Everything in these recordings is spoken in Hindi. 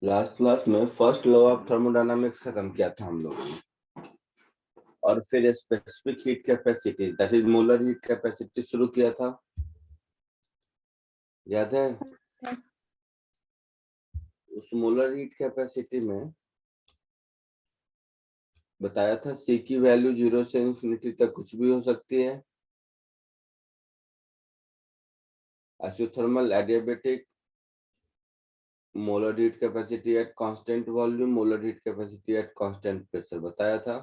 लास्ट क्लास में फर्स्ट लॉ ऑफ थर्मोडायनामिक्स खत्म किया था हम लोगों ने, और फिर specific heat capacity that is molar heat capacity शुरू किया था। याद है? उस मोलर हीट कैपेसिटी में बताया था सी की वैल्यू 0 से इंफिनिटी तक कुछ भी हो सकती है। Isothermal, adiabatic, molar heat capacity at constant volume, molar heat capacity at constant pressure बताया था।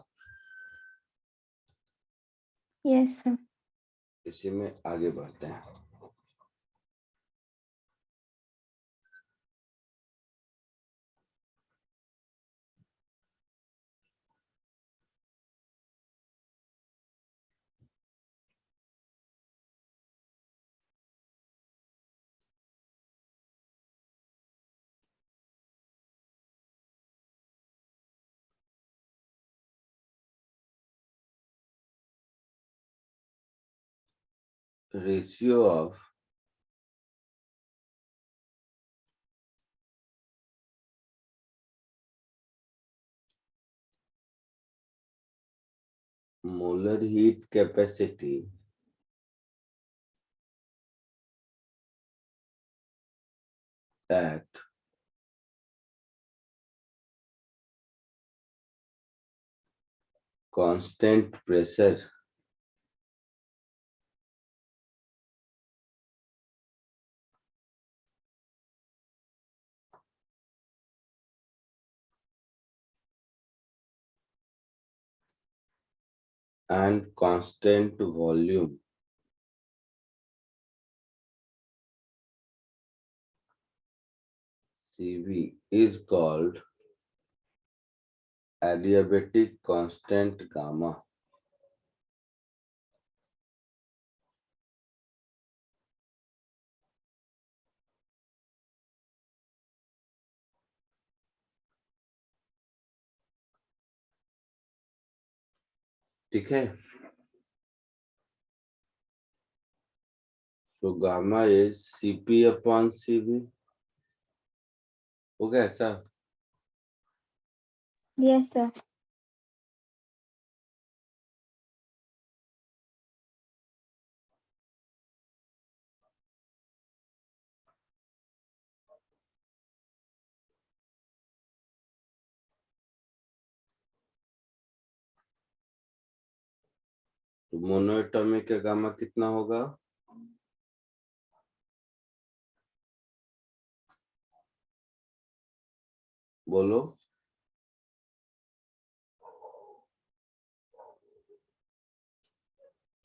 Yes sir. इसी में आगे बढ़ते हैं। Ratio of molar heat capacity at constant pressure and constant volume CV is called adiabatic constant gamma. ठीक है? So gamma is Cp upon Cv. हो गया ऐसा? Yes sir. तो मोनोएटॉमिक का गामा कितना होगा? बोलो।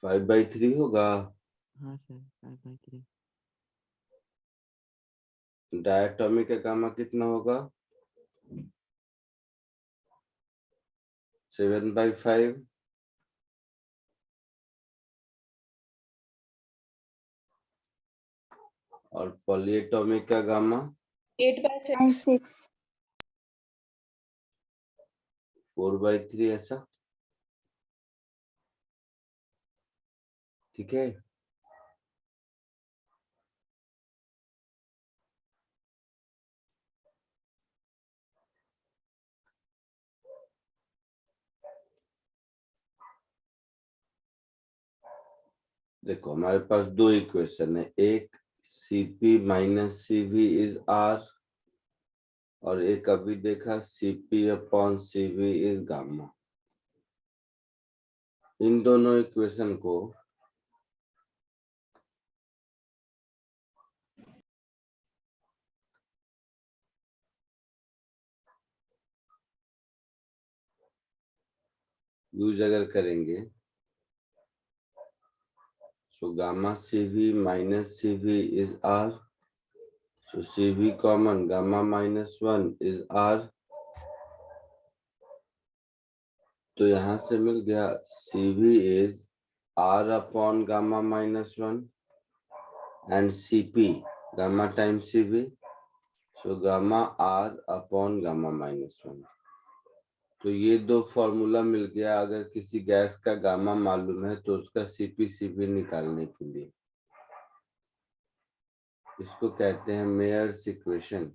5/3 होगा। हाँ सर 5/3। डायटॉमिक का गामा कितना होगा? 7/5। और पॉलीएटॉमिक का गामा 8/6। 4/3 ऐसा। ठीक है? देखो हमारे पास दो इक्वेशन है, एक Cp minus Cv is R और एक अभी देखा Cp upon Cv is gamma. इन दोनों इक्वेशन को यूज अगर करेंगे तो gamma Cv minus Cv is R, so Cv common, gamma minus 1 is R। तो यहां से मिल गया Cv is R upon gamma minus 1 and Cp gamma time Cv, so gamma R upon gamma minus 1। तो ये दो फॉर्मूला मिल गया अगर किसी गैस का गामा मालूम है तो उसका Cp Cv निकालने के लिए। इसको कहते हैं मेयर्स इक्वेशन।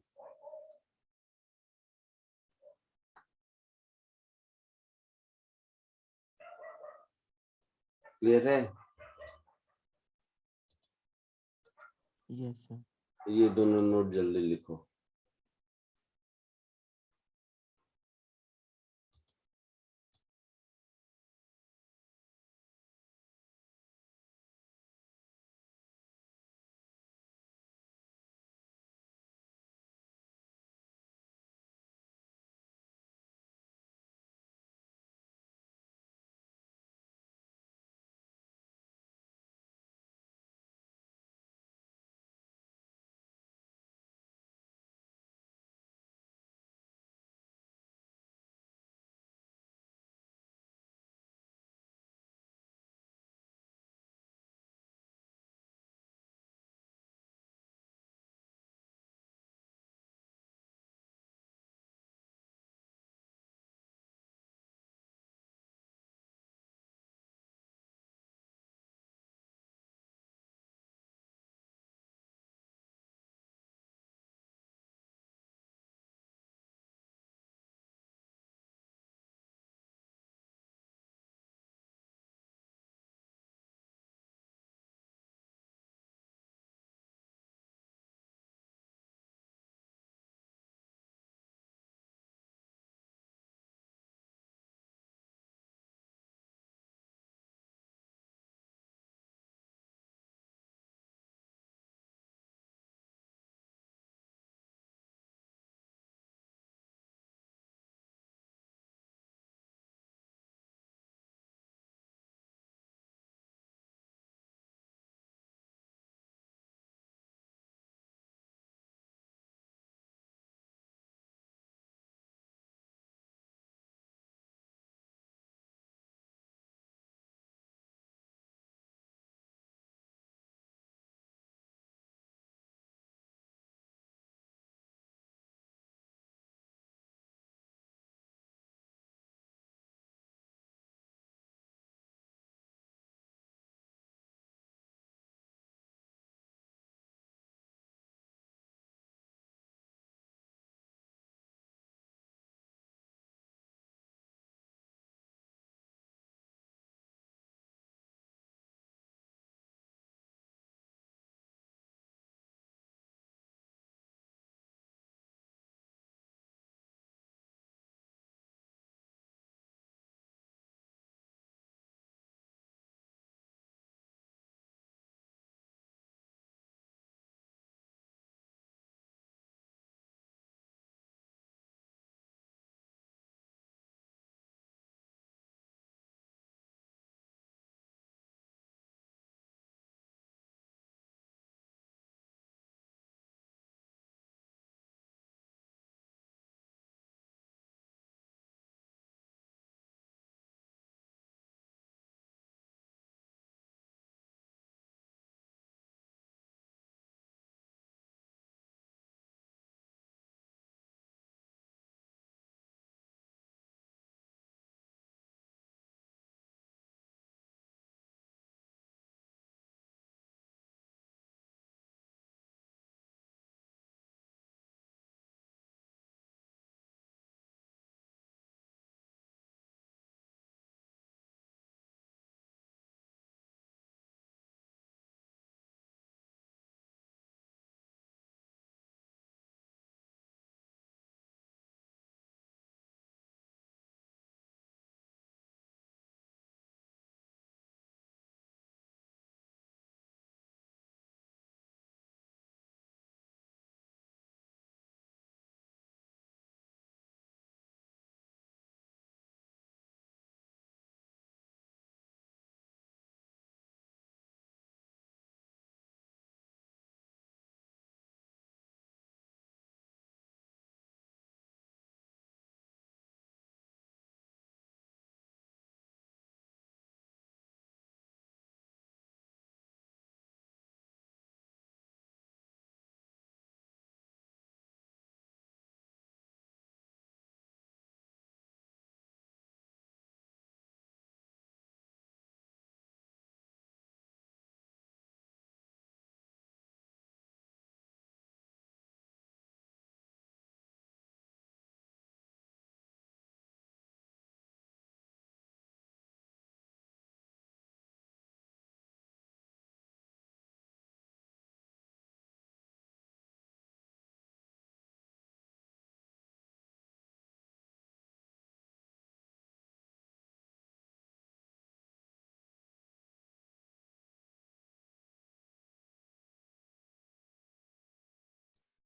क्लियर है? Yes sir. ये दोनों नोट जल्दी लिखो।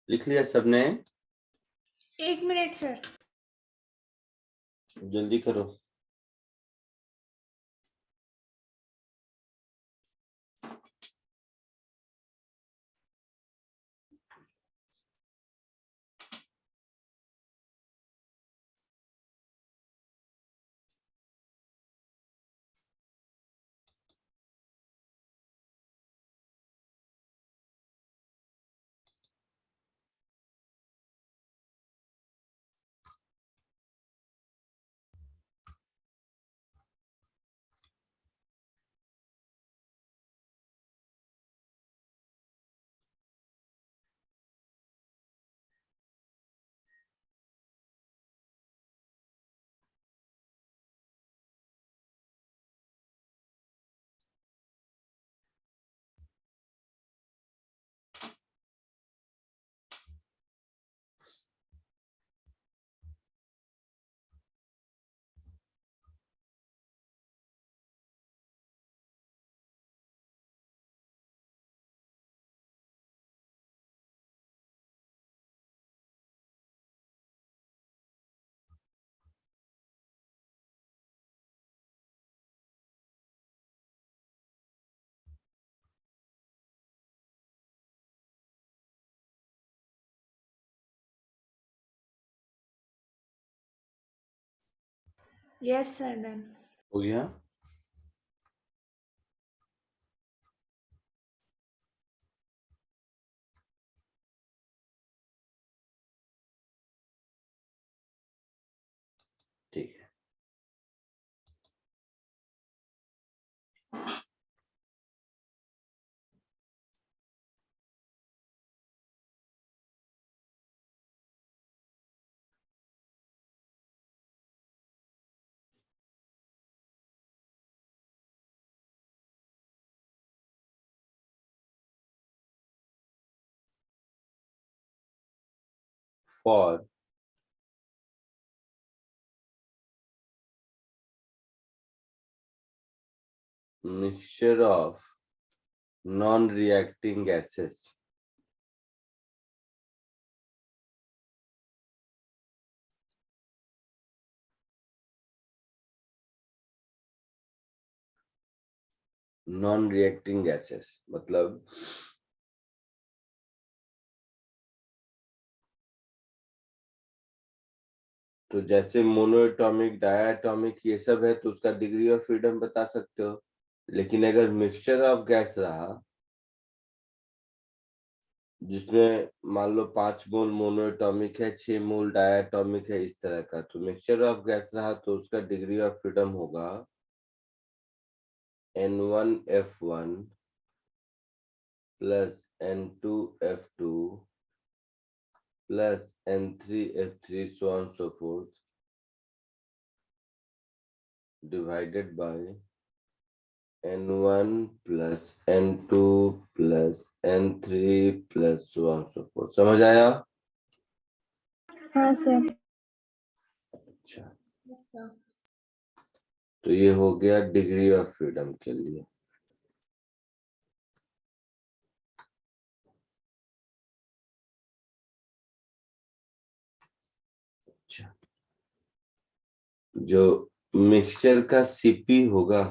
लिख लिया सबने? 1 मिनट सर। जल्दी करो। Yes sir done. हो गया? ठीक है। For mixture of non-reacting gases, non-reacting gases मतलब तो जैसे मोनोएटॉमिक, डायटॉमिक ये सब है तो उसका डिग्री ऑफ फ्रीडम बता सकते हो। लेकिन अगर मिक्सचर ऑफ गैस रहा जिसमें मान लो 5 मोल मोनोएटॉमिक है, 6 मोल डायटॉमिक है, इस तरह का, तो मिक्सचर ऑफ गैस रहा तो उसका डिग्री ऑफ फ्रीडम होगा N1F1 plus N2F2 plus N3F3 so on so forth divided by N1 plus N2 plus N3 plus so on so forth। समझ आया? हाँ सर। अच्छा, यस सर। तो ये हो गया डिग्री ऑफ फ्रीडम के लिए। अच्छा, जो मिक्सचर का सीपी होगा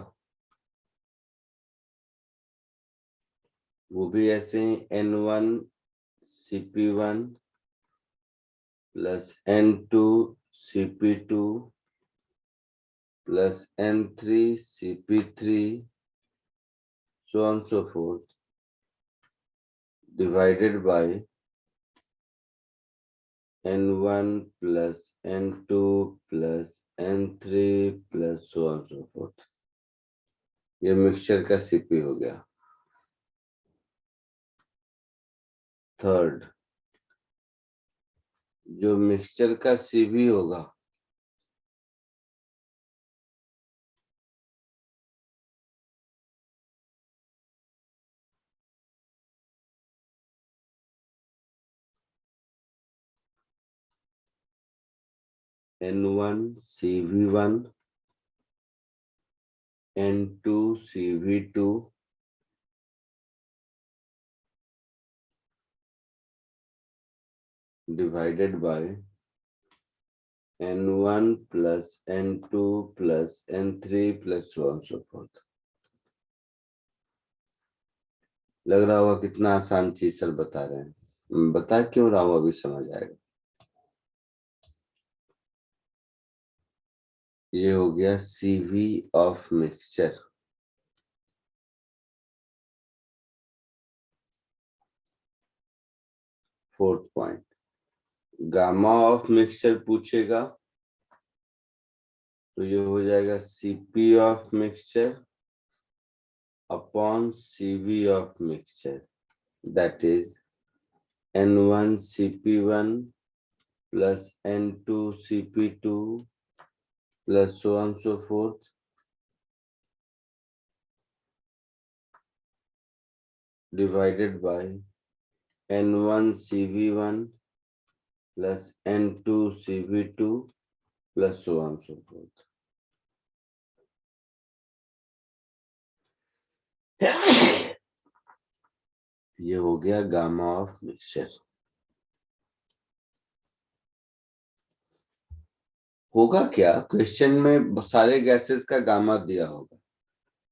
वो भी ऐसे ही N1 CP1 plus N2 CP2 plus N3 CP3 so on so forth divided by N1 plus N2 plus N3 plus so on so forth। ये मिक्सचर का सीपी हो गया। थर्ड, जो मिक्सचर का सीवी होगा N1 CV1 N2 CV2 divided by n1 plus n2 plus n3 plus so on so forth। लग रहा होगा कितना आसान चीज सर बता रहे हैं, बता क्यों रहा हूँ, अभी समझ आएगा। ये हो गया CV of mixture. Fourth point, gamma of mixture पूछेगा तो ये हो जाएगा CP of mixture upon CV of mixture, that is N1 CP1 plus N2 CP2 plus so on so forth divided by N1 CV1 plus N2 CV2 plus so on so forth। ये हो गया गामा ऑफ मिक्सचर। होगा क्या, क्वेश्चन में सारे गैसेस का गामा दिया होगा,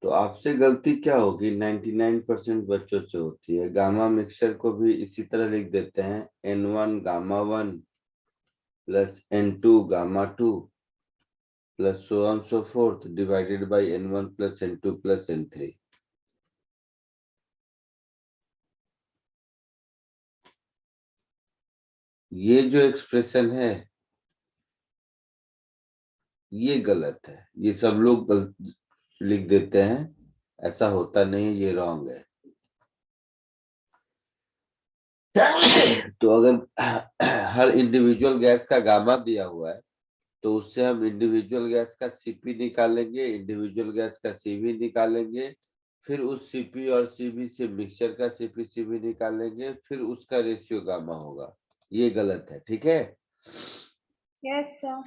तो आपसे गलती क्या होगी, 99% बच्चों से होती है। गामा मिक्सचर को भी इसी तरह लिख देते हैं, N1 gamma 1 plus N2 gamma 2 plus so on so forth divided by N1 plus N2 plus N3। ये जो एक्सप्रेशन है ये गलत है, ये सब लोग गलत लिख देते हैं, ऐसा होता नहीं, ये रॉन्ग है। तो अगर हर इंडिविजुअल गैस का गामा दिया हुआ है तो उससे हम इंडिविजुअल गैस का सीपी निकालेंगे, इंडिविजुअल गैस का सीवी निकालेंगे, फिर उस सीपी और सीवी से मिक्सचर का सीपी सीवी निकालेंगे, फिर उसका रेशियो गामा होगा। ये गलत है, ठीक है। Yes, sir.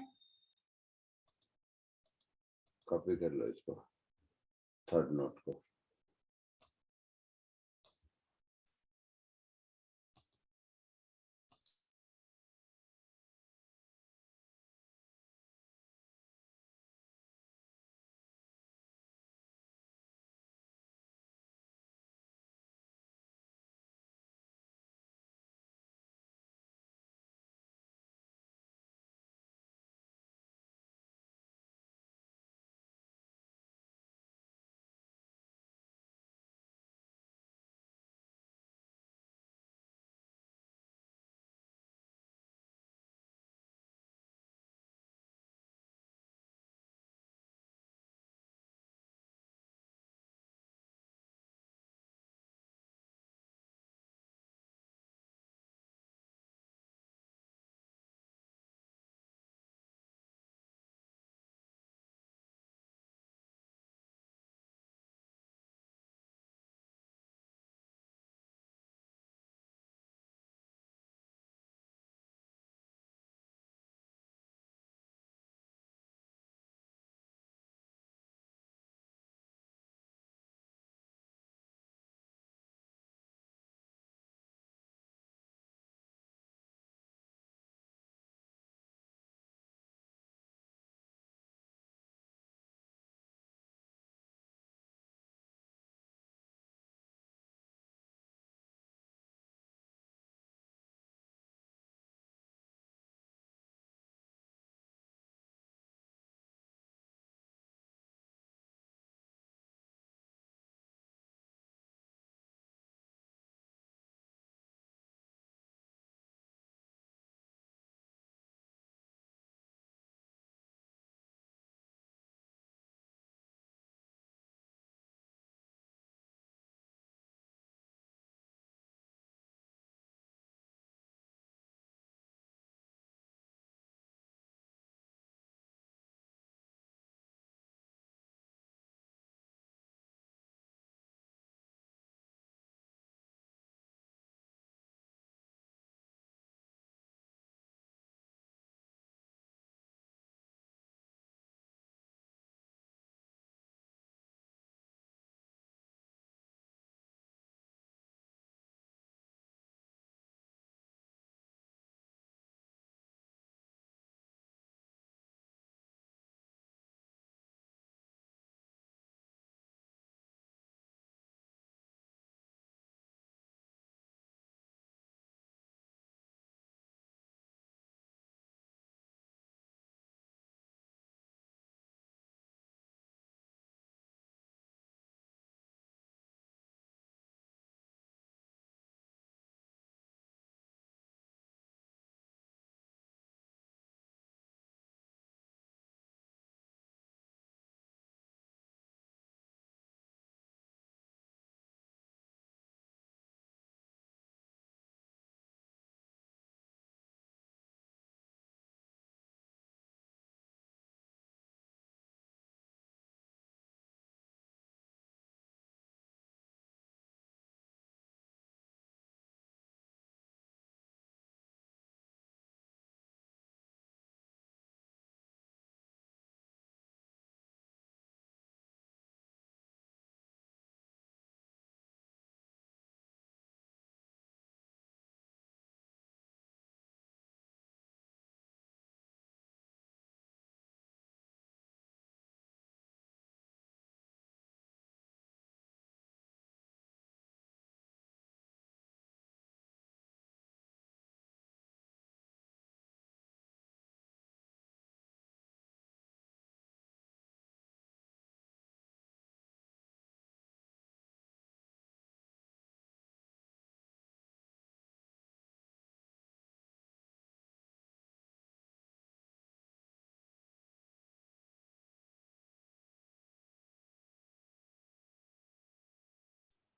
कॉपी कर लो इसको, थर्ड नोट को।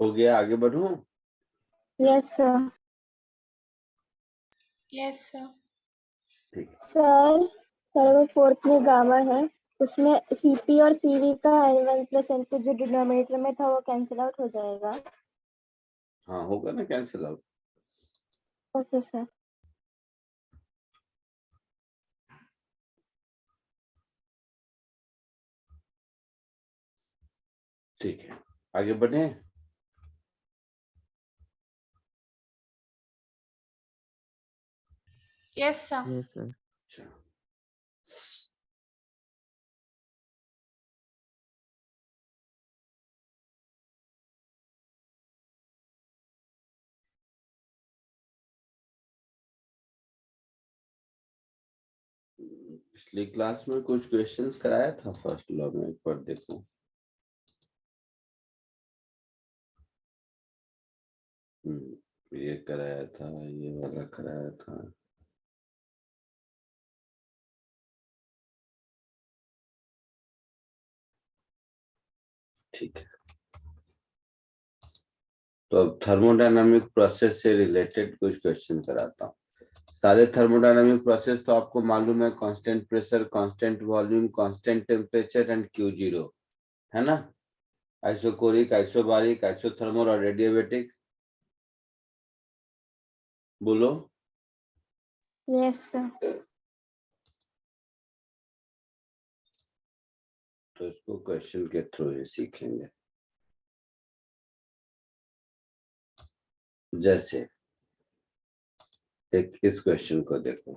हो गया, आगे बढ़ूं? Yes sir. Yes, sir. ठीक। सर सर वो फोर्थ में गामा है, उसमें सीपी और सीवी का एन1 प्लस एन2 जो डिनोमिनेटर में था वो कैंसिल आउट हो जाएगा। हाँ होगा ना कैंसिल आउट। Okay sir. ठीक है, आगे बढ़े। Yes, sir. Yes, sir. अच्छा, पिछली क्लास में कुछ क्वेश्चंस कराया था फर्स्ट लॉ में, एक बार देखो। ये कराया था, ये वाला कराया था। ठीक है, तो अब थर्मोडायनामिक प्रोसेस से रिलेटेड कुछ क्वेश्चन कराता हूँ। सारे थर्मोडायनामिक प्रोसेस तो आपको मालूम है, constant pressure, constant volume, constant temperature and Q0, है ना? आइसोकोरिक, आइसोबारिक, आइसोथर्मल और रेडियोबैटिक। बोलो। Yes sir. तो इसको क्वेश्चन के थ्रू ही सीखेंगे। जैसे एक इस क्वेश्चन को देखो।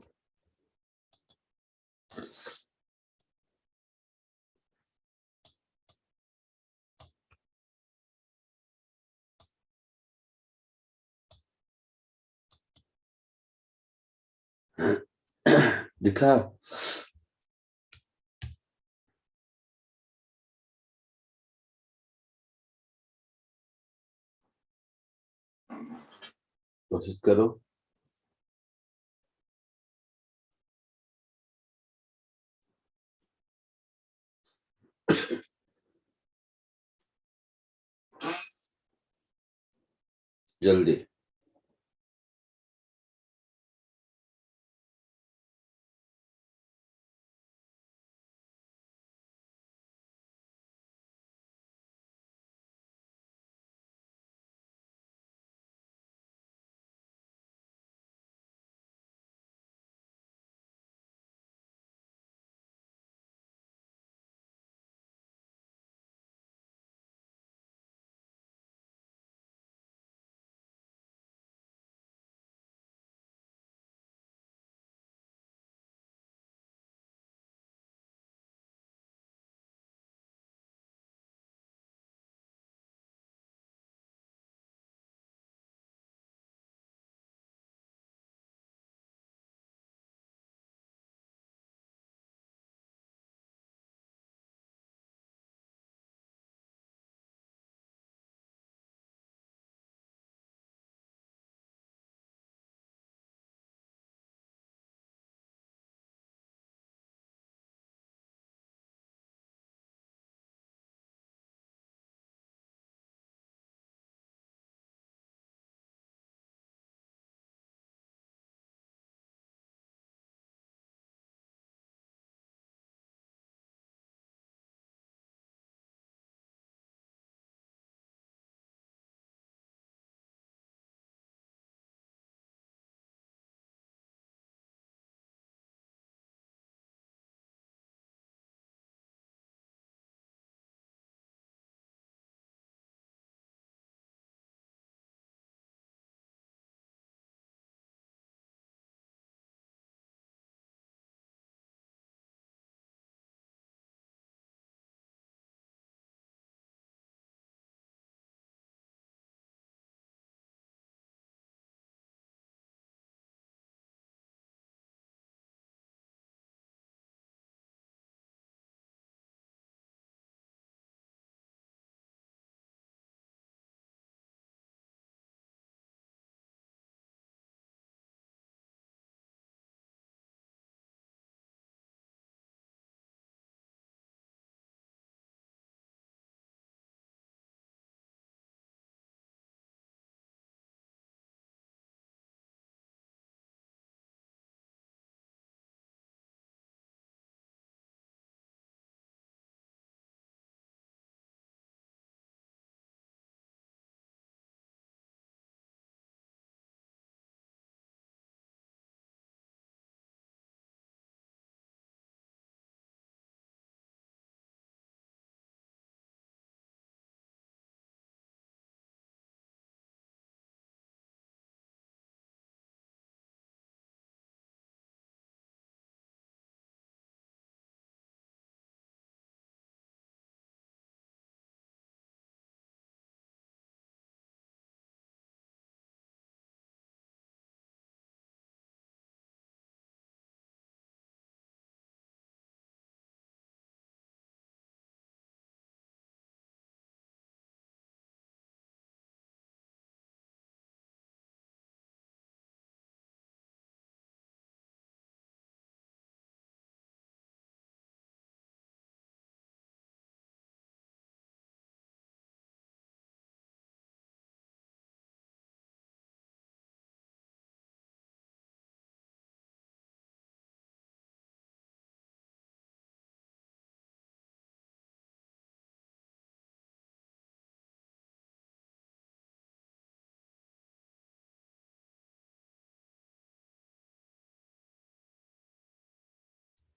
दिखा? कोशिश करो। जल्दी।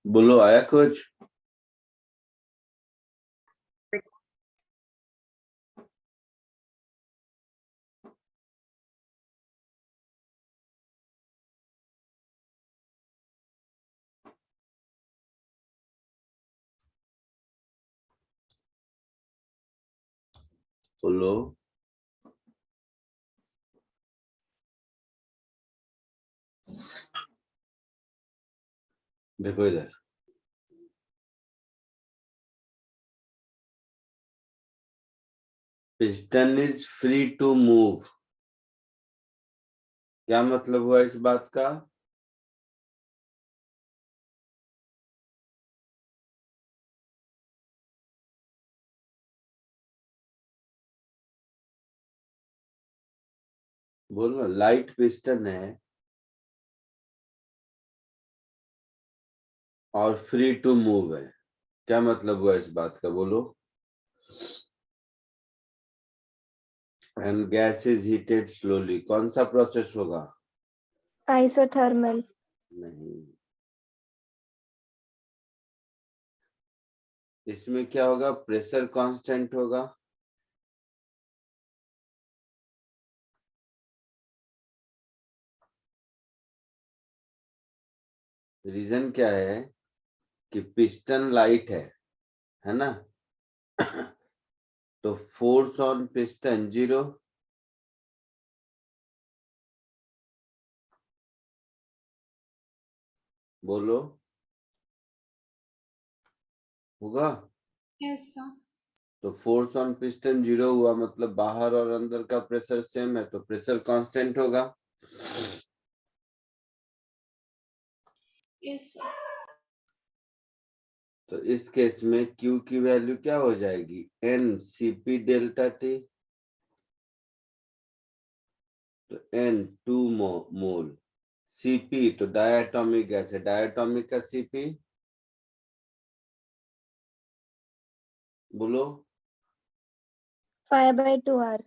बोलो आया कुछ? बोलो। देखो इधर, piston is free to move. क्या मतलब हुआ इस बात का? बोलो, लाइट पिस्टन है और फ्री टू मूव है। क्या मतलब हुआ इस बात का? बोलो। And gas is heated slowly. कौन सा प्रोसेस होगा? आइसोथर्मल। नहीं, इसमें क्या होगा? प्रेशर कांस्टेंट होगा। रीजन क्या है कि पिस्टन लाइट है ना? तो फोर्स ऑन पिस्टन 0। बोलो, होगा? Yes, sir. तो फोर्स ऑन पिस्टन 0 हुआ, मतलब बाहर और अंदर का प्रेशर सेम है, तो प्रेशर कांस्टेंट होगा। Yes, sir. तो इस केस में Q की वैल्यू क्या हो जाएगी? N CP delta T। तो N 2 मोल, CP तो डायटोमिक गैस है, डायटोमिक का CP बोलो। 5/2R।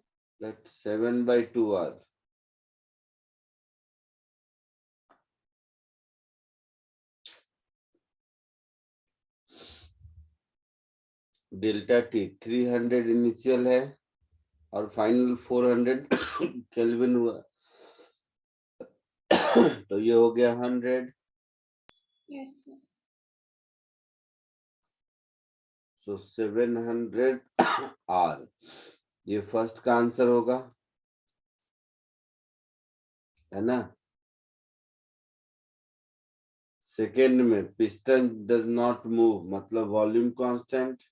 7/2R। Delta T 300 initial है और फाइनल 400 केल्विन हुआ। तो ये हो गया 100। Yes, sir. सो 700 R। ये फर्स्ट का आंसर होगा, है ना? सेकेंड में पिस्टन डज नॉट मूव, मतलब वॉल्यूम कांस्टेंट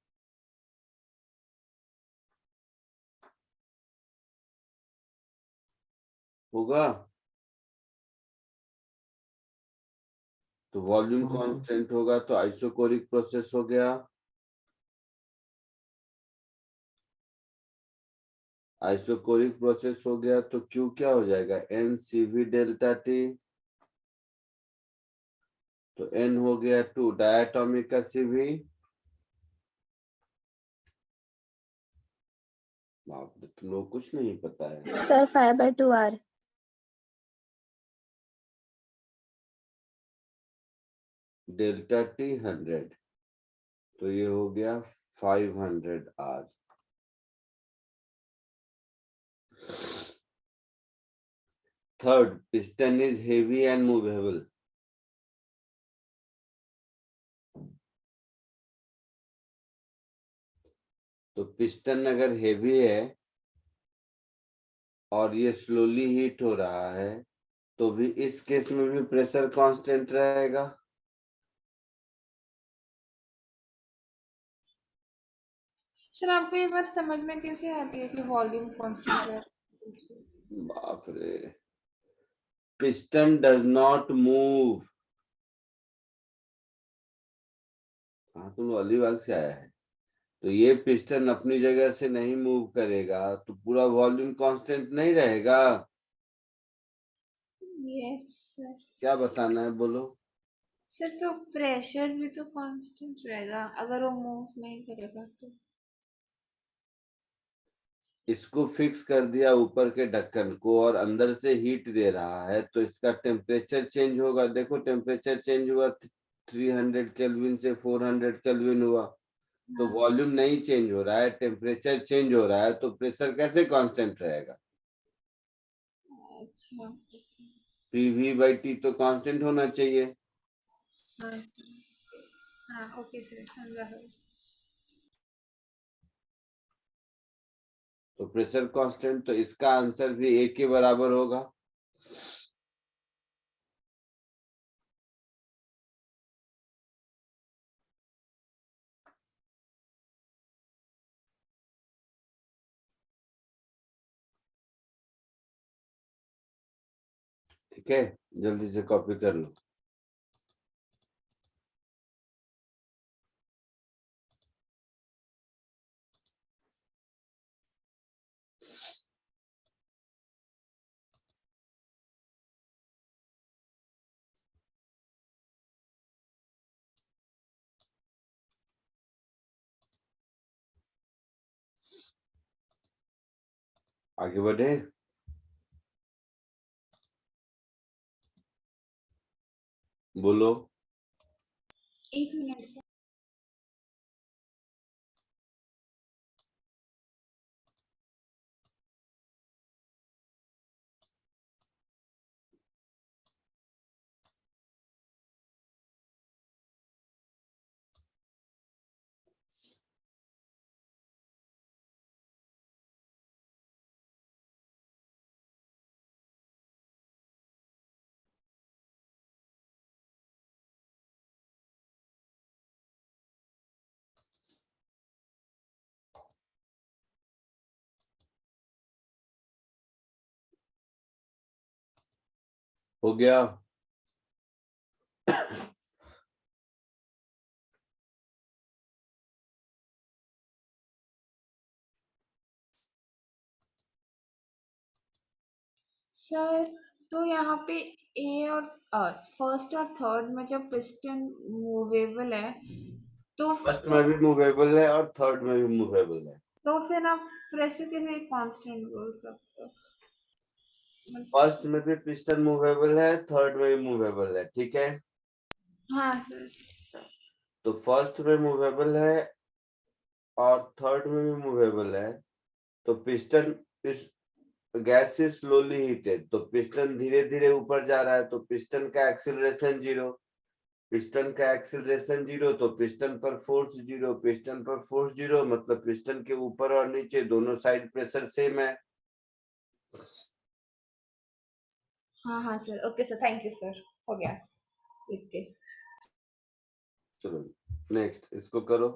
होगा। तो वॉल्यूम हाँ सर। कांस्टेंट होगा तो आइसोकोरिक प्रोसेस हो गया। आइसोकोरिक प्रोसेस हो गया तो क्यू क्या हो जाएगा? N CV delta T. तो एन हो गया 2 डायटोमिक का सीवी। बाप रे, तुम लोग कुछ नहीं पता है। Sir 5/2R। डेल्टा टी 100, तो ये हो गया 500 R। Third, piston is heavy and movable. तो पिस्टन अगर हेवी है और ये स्लोली हीट हो रहा है, तो भी इस केस में भी प्रेशर कांस्टेंट रहेगा। सर आपको ये बात समझ में कैसे आती है कि वॉल्यूम कांस्टेंट है? बाप रे, पिस्टन डज नॉट मूव। हाँ, तुम अलीबाग से आया है, तो ये पिस्टन अपनी जगह से नहीं मूव करेगा तो पूरा वॉल्यूम कांस्टेंट नहीं रहेगा। Yes sir. क्या बताना है? बोलो। सर तो प्रेशर भी तो कांस्टेंट रहेगा अगर वो मूव नहीं करेगा तो। इसको फिक्स कर दिया ऊपर के ढक्कन को और अंदर से हीट दे रहा है, तो इसका टेम्परेचर चेंज होगा। देखो टेम्परेचर चेंज हुआ, 300 केल्विन से 400 केल्विन हुआ, तो हाँ, वॉल्यूम नहीं चेंज हो रहा है, टेम्परेचर चेंज हो रहा है, तो प्रेशर कैसे कांस्टेंट रहेगा? अच्छा, पीवी बाई टी तो कांस्टेंट होना चाहिए। हाँ हाँ, ओके सर, समझा है। तो प्रेशर कांस्टेंट, तो इसका आंसर भी एक के बराबर होगा। ठीक है, जल्दी से कॉपी कर लो। आगे बढ़े। बोलो। एक मिनट सर। हो गया। सर, तो यहाँ पे ए और फर्स्ट और थर्ड में जब पिस्टन मूवेबल है, तो फर्स्ट में भी मूवेबल है और थर्ड में भी मूवेबल है। तो फिर आप प्रेशर कैसे कांस्टेंट बोल सकते हो? फर्स्ट में भी पिस्टन मूवेबल है, थर्ड में भी मूवेबल है, ठीक है। हाँ सर। तो फर्स्ट में मूवेबल है और थर्ड में भी मूवेबल है, तो पिस्टन इस गैस इज स्लोली हीटेड, तो पिस्टन धीरे धीरे ऊपर जा रहा है, तो पिस्टन का एक्सीलरेशन जीरो। पिस्टन का एक्सीलरेशन जीरो, तो पिस्टन पर फोर्स जीरो। पिस्टन पर फोर्स जीरो मतलब पिस्टन के ऊपर और नीचे दोनों साइड प्रेशर सेम है। हाँ हाँ sir, okay sir, thank you sir, हो गया लिख के। चलो नेक्स्ट इसको करो।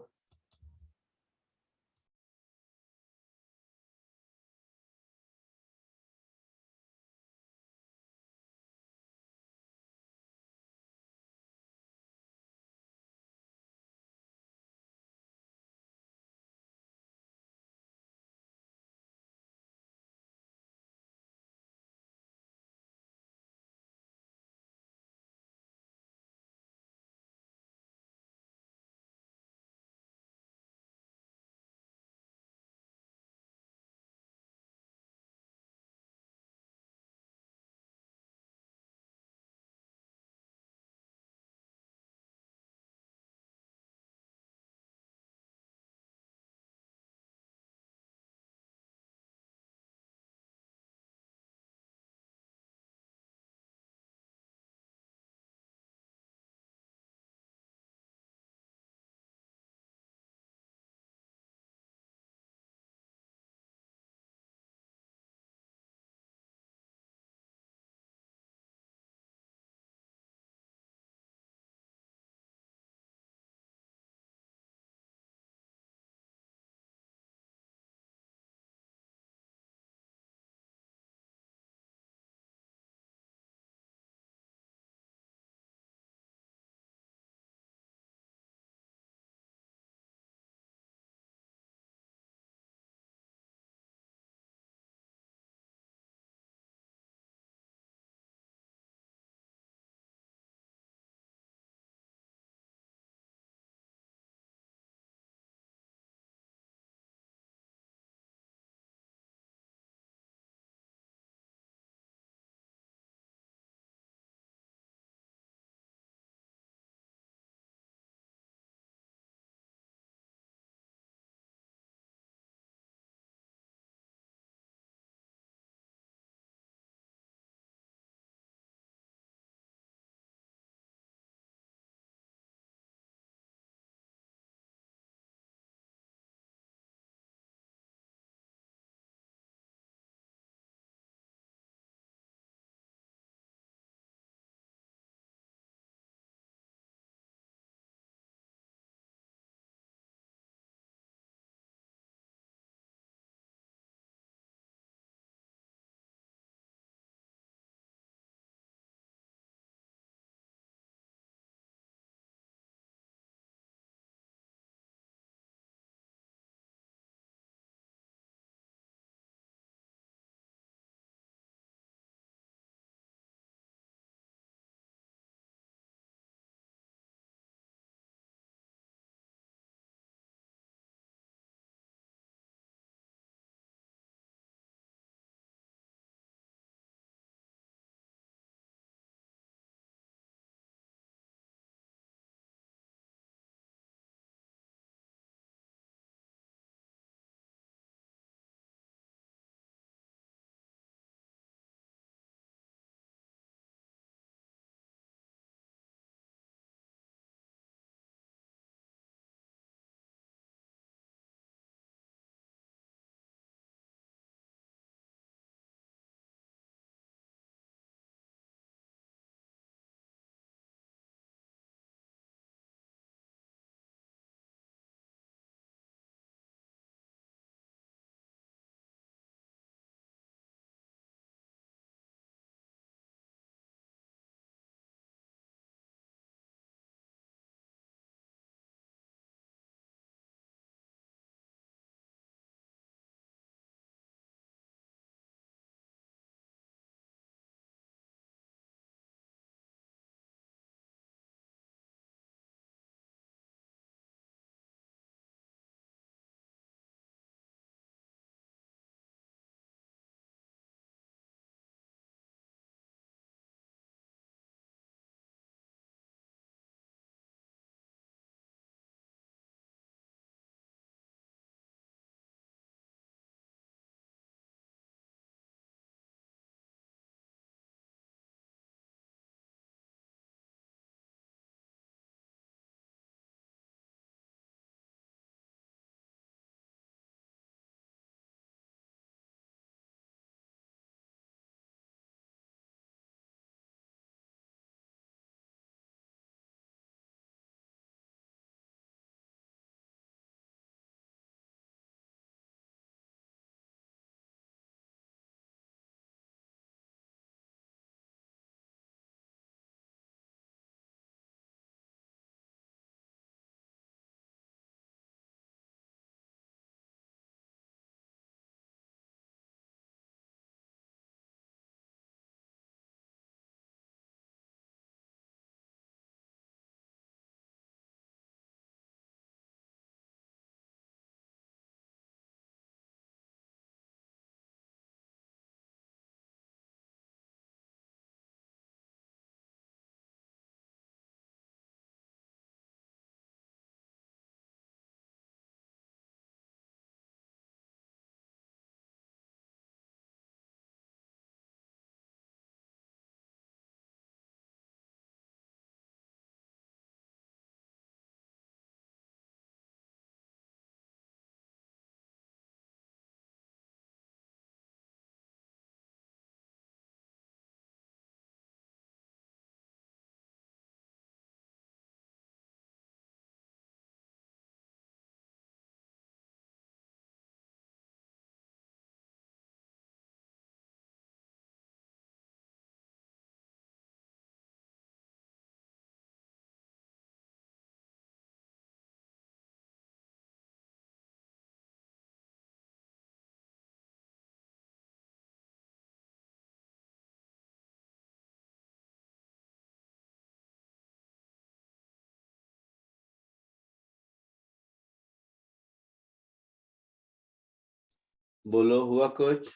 बोलो, हुआ कुछ?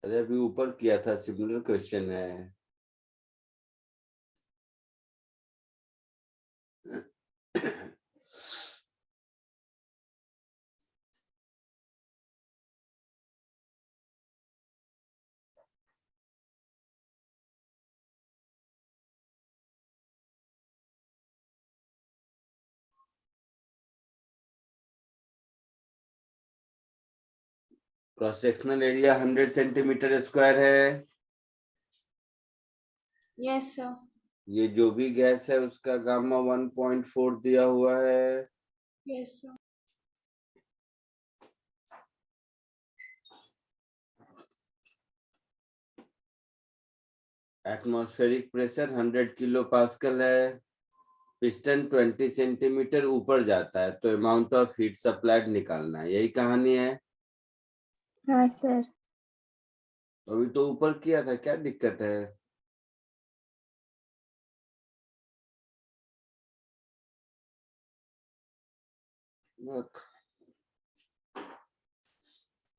अरे अभी ऊपर किया था, सिमिलर क्वेश्चन है। Cross sectional area 100 centimetre square है। Yes sir. ये जो भी गैस है उसका गामा 1.4 दिया हुआ है। Yes sir. Atmospheric pressure 100 kilo pascal है। पिस्टन 20 सेंटीमीटर ऊपर जाता है, तो अमाउंट ऑफ हीट सप्लाइड निकालना है, यही कहानी है। हाँ सर। अभी तो ऊपर किया था, क्या दिक्कत है?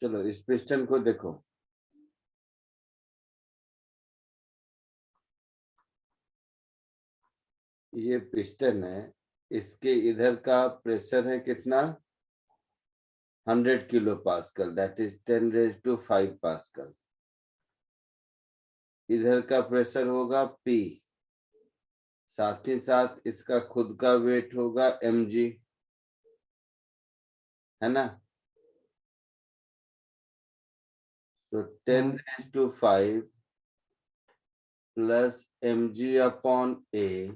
चलो इस पिस्टन को देखो। ये पिस्टन है, इसके इधर का प्रेशर है कितना? 100 kilo pascal, that is 10⁵ pascal. इधर का प्रेशर होगा P, साथ ही साथ इसका खुद का वेट होगा mg, है ना? तो 10⁵ plus mg upon a,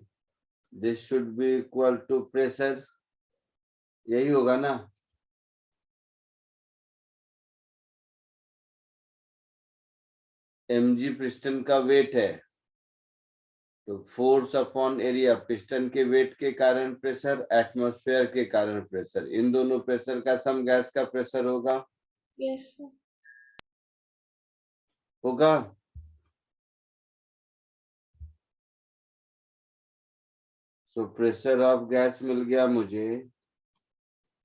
this should be equal to pressure, यही होगा ना? mg पिस्टन का वेट है, तो फोर्स अपॉन एरिया, पिस्टन के वेट के कारण प्रेशर, एटमॉस्फेयर के कारण प्रेशर, इन दोनों प्रेशर का सम गैस का प्रेशर होगा। Yes sir. होगा। सो प्रेशर ऑफ गैस मिल गया मुझे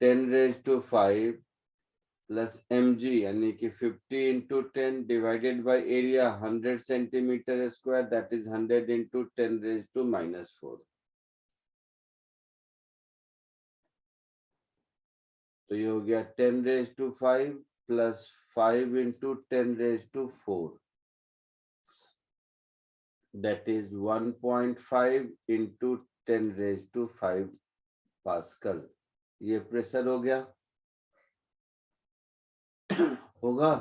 10⁵ प्लस mg, यानी कि 50 into 10 divided by area 100 centimetre square, that is 100 into 10⁻⁻⁴। तो ये हो गया 10⁵ plus 5 into 10⁻⁴, that is 1.5 into 10⁵ pascal. ये प्रेशर हो गया। होगा।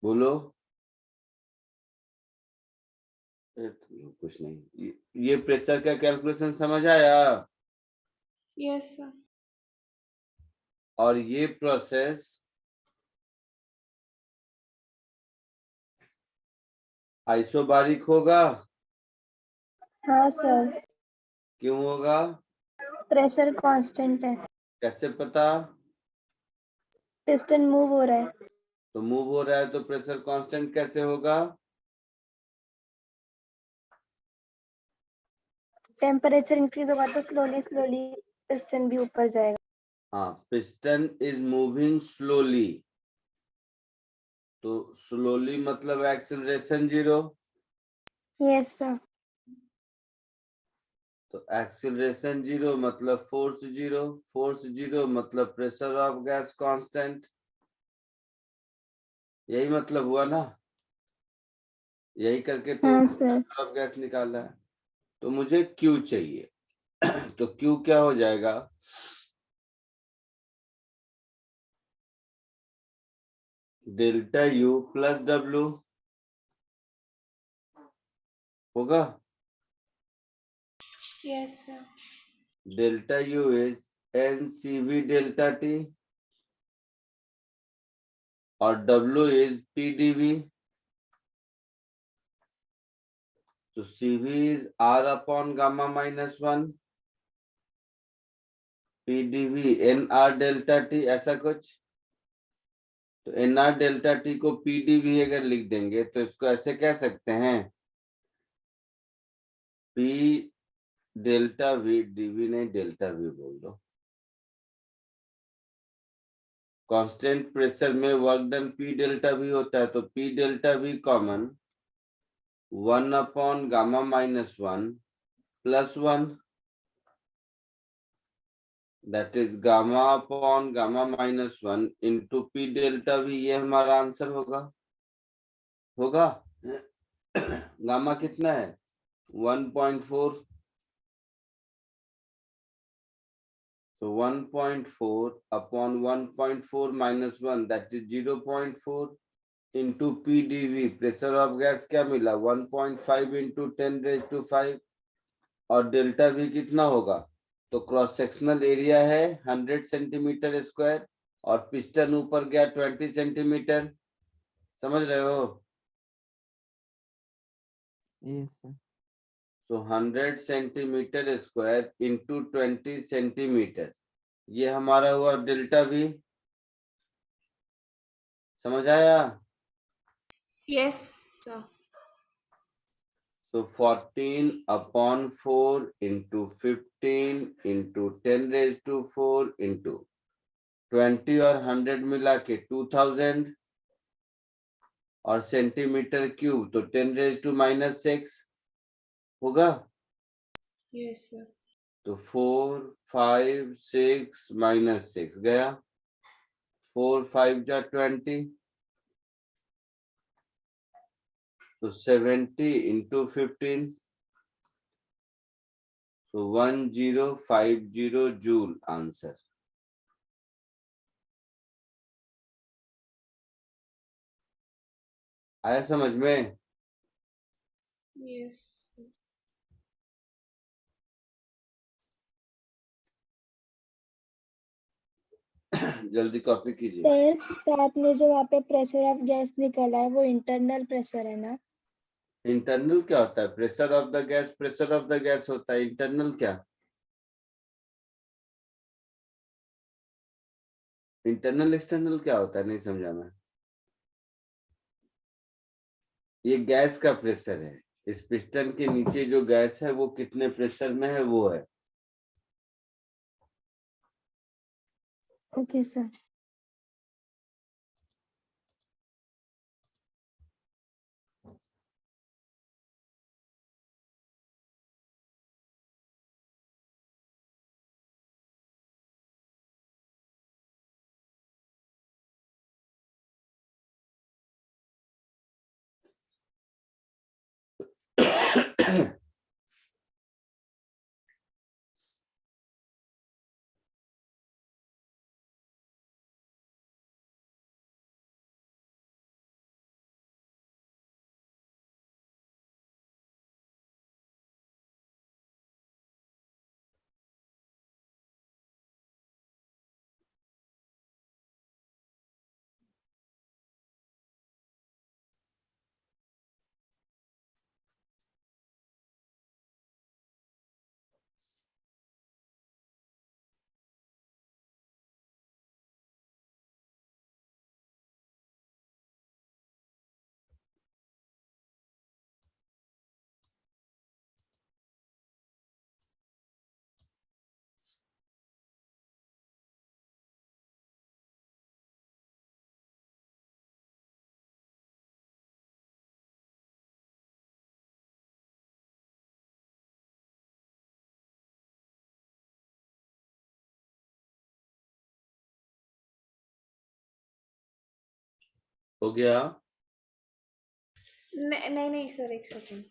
बोलो। कुछ नहीं, ये प्रेशर का कैलकुलेशन समझ आया? Yes sir. और ये प्रोसेस आइसोबारिक होगा? हाँ सर। क्यों होगा? प्रेशर कांस्टेंट है। कैसे पता? पिस्टन मूव हो रहा है। तो मूव हो रहा है तो प्रेशर कांस्टेंट कैसे होगा? टेम्परेचर इंक्रीज होगा तो स्लोली स्लोली पिस्टन भी ऊपर जाएगा। हाँ, पिस्टन इज मूविंग स्लोली, तो स्लोली मतलब एक्सेलरेशन 0। Yes sir. तो एक्सेलरेशन 0 मतलब फोर्स 0, फोर्स 0 मतलब प्रेशर ऑफ गैस कांस्टेंट, यही मतलब हुआ ना? यही करके तो हाँ सर। प्रेशर ऑफ गैस निकाला है। तो मुझे Q चाहिए। तो Q क्या हो जाएगा? डेल्टा U प्लस W होगा। Yes sir. Delta U is NCV delta T और W is PdV। So CV is R upon gamma -1 PdV N R delta T, ऐसा कुछ। तो एन आर डेल्टा टी को पीडीवी अगर लिख देंगे तो इसको ऐसे कह सकते हैं, पी डेल्टा वी, डीवी नहीं डेल्टा वी बोल दो। कांस्टेंट प्रेशर में work done P delta V होता है, तो P delta V common 1/γ-1 +1, that is γ/γ-1 into P delta V. ये हमारा आंसर होगा। गामा कितना है 1.4, तो 1.4/1.4 -1, that is 0.4 into PDV. Pressure of gas क्या मिला 1.5 इंटू 10⁵ और डेल्टा वी कितना होगा, तो क्रॉस सेक्शनल एरिया है 100 सेंटीमीटर स्क्वायर और पिस्टन ऊपर गया 20 सेंटीमीटर, समझ रहे हो। Yes, sir. सो 100 सेंटीमीटर स्क्वायर इंटू 20 सेंटीमीटर, ये हमारा हुआ डेल्टा वी। समझ आया। Yes, sir. So 14/4 into 15 into 10⁴ into 20 और 100 मिला के 2000 और सेंटीमीटर क्यूब तो 10⁻⁻6 होगा। Yes, sir. तो 4 5 6 -6 गया, 4 5 जा 20, तो 70 इंटू 15, तो 1050 जूल आंसर। आया समझ में। Yes, sir. जल्दी कॉपी कीजिए। सर साथ में जो वहाँ पे प्रेशर ऑफ गैस निकला है वो इंटरनल प्रेशर है ना? इंटरनल क्या होता है, pressure of the gas pressure of the gas होता है, इंटरनल क्या। इंटरनल एक्सटर्नल क्या होता है, नहीं समझा मैं। ये गैस का प्रेशर है, इस पिस्टन के नीचे जो गैस है वो कितने प्रेशर में है वो है। Okay sir. हो गया। नहीं नहीं सर, एक सेकंड।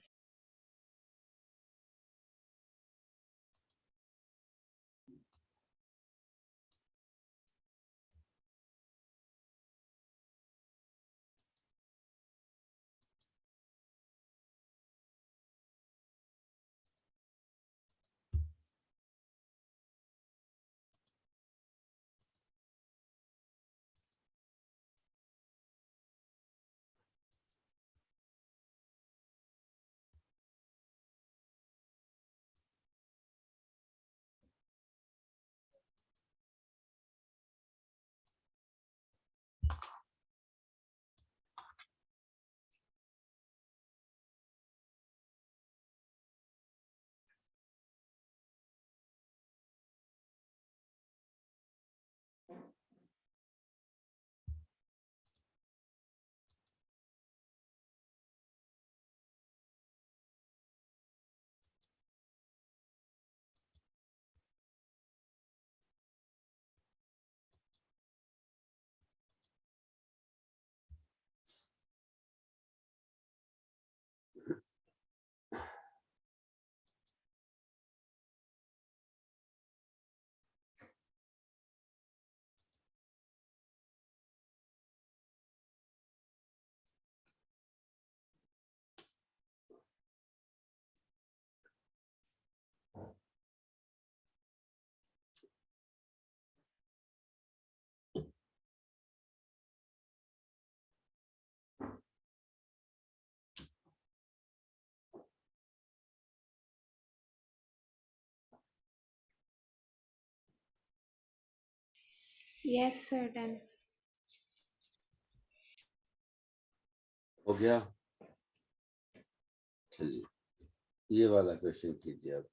Yes, sir, done. हो गया? चलिए ये वाला क्वेश्चन कीजिए अब।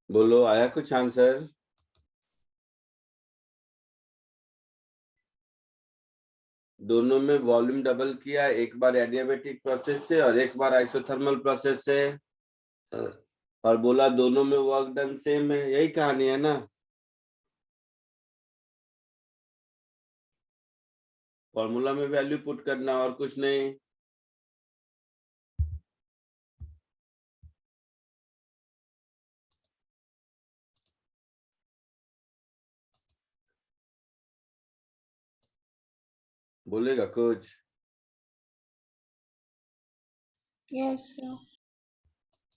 बोलो, आया कुछ आंसर? दोनों में वॉल्यूम डबल किया, एक बार एडियाबेटिक प्रोसेस से और एक बार आइसोथर्मल प्रोसेस से, और बोला दोनों में वर्क डन सेम है। यही कहानी है ना। फॉर्मूला में वैल्यू पुट करना और कुछ नहीं। बोलेगा कुछ? Yes sir.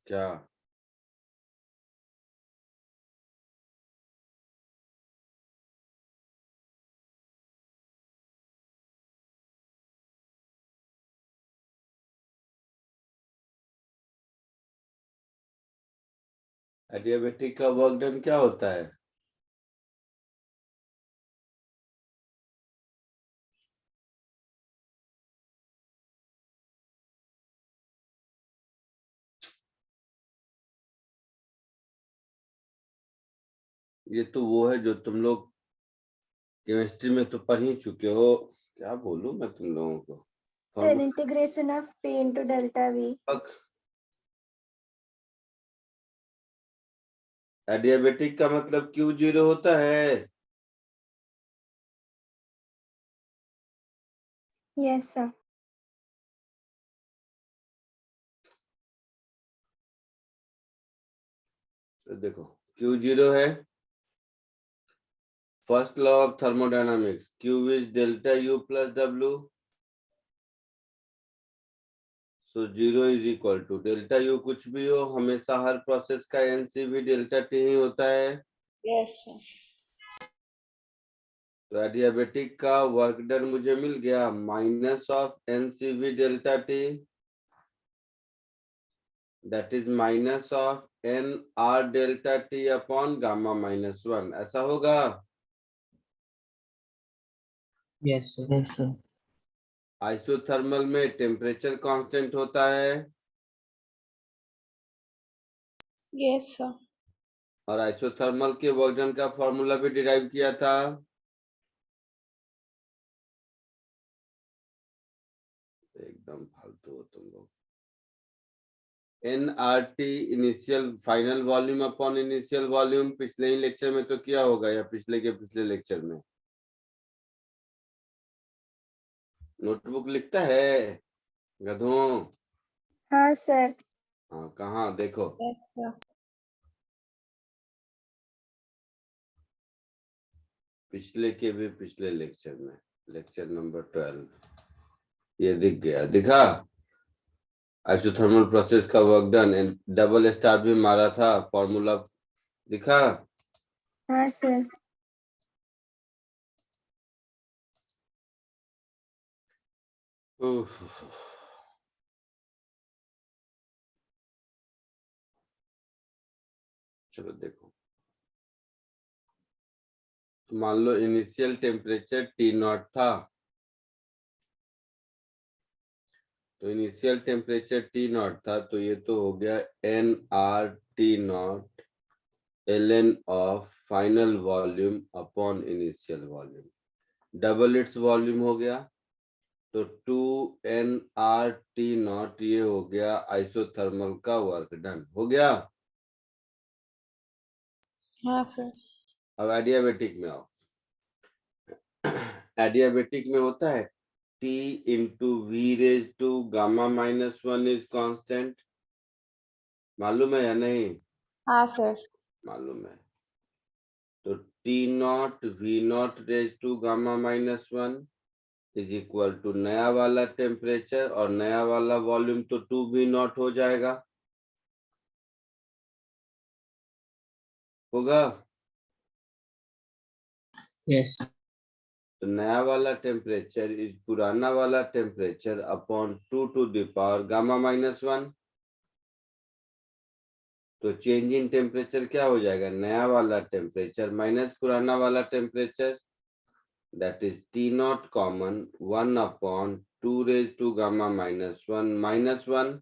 क्या? एडियाबेटिक का वर्क डन क्या होता है? ये तो वो है जो तुम लोग केमिस्ट्री में तो पढ़ ही चुके हो। क्या बोलूं मैं तुम लोगों को? Sir integration of P into delta V. Adiabatic का मतलब Q0 होता है। Yes sir. तो देखो Q0 है, first law of thermodynamics, Q is delta U plus W, so 0 is equal to delta U। कुछ भी हो, हमेशा हर प्रोसेस का NCV डेल्टा T ही होता है। Yes sir. तो एडियाबेटिक का वर्क डन मुझे मिल गया minus of NCV delta T, that is minus of NR delta T upon gamma minus 1। ऐसा होगा? Yes, sir. Yes, sir. Isothermal में टेम्परेचर कांस्टेंट होता है यस सर। और आइसोथर्मल के वर्क डन का फॉर्मूला भी डिराइव किया था। एकदम फालतू हो तुम लोग। NRT initial final volume upon initial volume, पिछले ही लेक्चर में तो किया होगा या पिछले के पिछले लेक्चर में। नोटबुक लिखता है गधों? हाँ सर. हाँ, कहाँ देखो। Yes sir. पिछले के भी पिछले लेक्चर में, लेक्चर नंबर 12, ये दिख गया, दिखा? आइसोथर्मल प्रोसेस का वर्क डन, डबल स्टार भी मारा था, फॉर्मूला दिखा? हाँ सर. उफ। चलो देखो, तो मान लो इनिशियल टेम्परेचर T0 था, तो इनिशियल टेम्परेचर T0 था, तो ये तो हो गया NRT0 ln of final volume upon initial volume, double its volume हो गया, तो 2NRT0 ये हो गया आइसोथर्मल का वर्क डन। हो गया? हाँ सर। अब एडियाबेटिक में आओ। एडियाबेटिक में होता है T into V raise to gamma minus 1 is constant. मालूम है या नहीं? हाँ सर। मालूम है। तो T0 V0 raise to gamma minus 1 is equal to नया वाला टेम्परेचर और नया वाला वॉल्यूम, तो 2V0 हो जाएगा। होगा? Yes. तो नया वाला टेम्परेचर इज पुराना वाला temperature upon 2 to the power gamma minus 1। तो चेंज इन टेम्परेचर क्या हो जाएगा? नया वाला टेम्परेचर माइनस पुराना वाला temperature, that is T0 common 1 upon 2 raise to gamma minus 1 minus 1।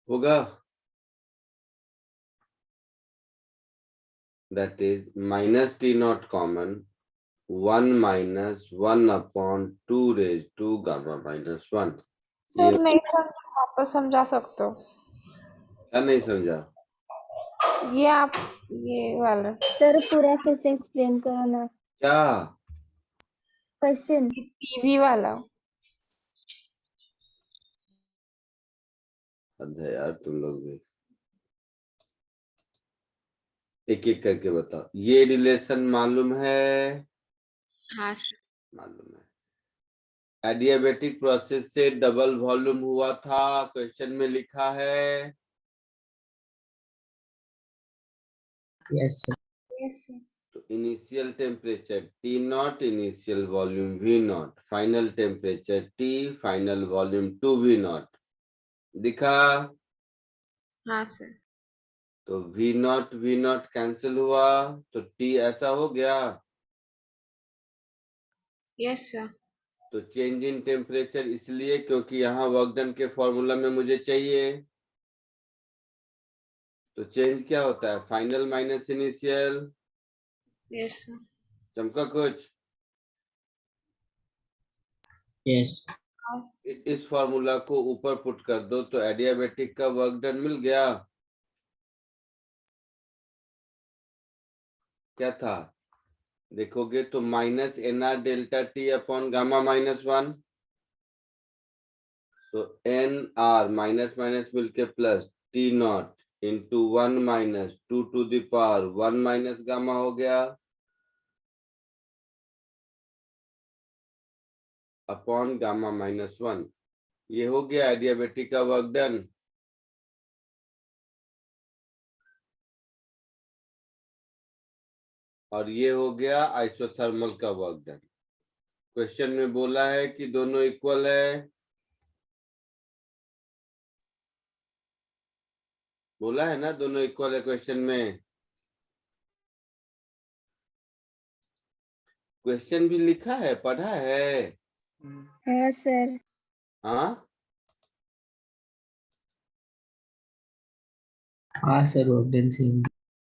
होगा, that is minus t naught common 1 minus 1 upon 2 raised to gamma minus 1. ये सर नहीं समझा, वापस समझा सकते हो? क्या नहीं समझा? ये आप ये वाला सर पूरा फिर से एक्सप्लेन करो ना क्या? क्वेश्चन। पीवी वाला। अरे यार तुम लोग भी एक एक करके बताओ। ये रिलेशन मालूम है? हाँ मालूम है। एडियाबेटिक प्रोसेस से डबल वॉल्यूम हुआ था, क्वेश्चन में लिखा है। Yes, sir. यस तो initial temperature T not, initial volume V not, final temperature T, final volume two V not. दिखा? हाँ सर। तो वी नॉट कैंसिल हुआ, तो टी ऐसा हो गया। Yes sir. तो चेंज इन टेम्परेचर इसलिए क्योंकि यहाँ वर्क डन के फॉर्मूला में मुझे चाहिए। तो चेंज क्या होता है? Final minus initial. Yes sir. चमका कुछ? Yes. इस फॉर्मूला को ऊपर पुट कर दो तो एडियाबेटिक का वर्क डन मिल गया। क्या था देखोगे तो minus N R delta T upon gamma minus 1। So N R minus minus मिलके plus T not into 1 minus 2 to the power 1 minus gamma हो गया अपॉन गामा माइनस 1। ये हो गया एडियाबेटिक का वर्क डन। और ये हो गया आइसोथर्मल का वर्क डन। क्वेश्चन में बोला है कि दोनों इक्वल है, बोला है ना दोनों इक्वल है क्वेश्चन में। क्वेश्चन भी लिखा है, पढ़ा है? हाँ सर। हाँ हाँ sir, work done same.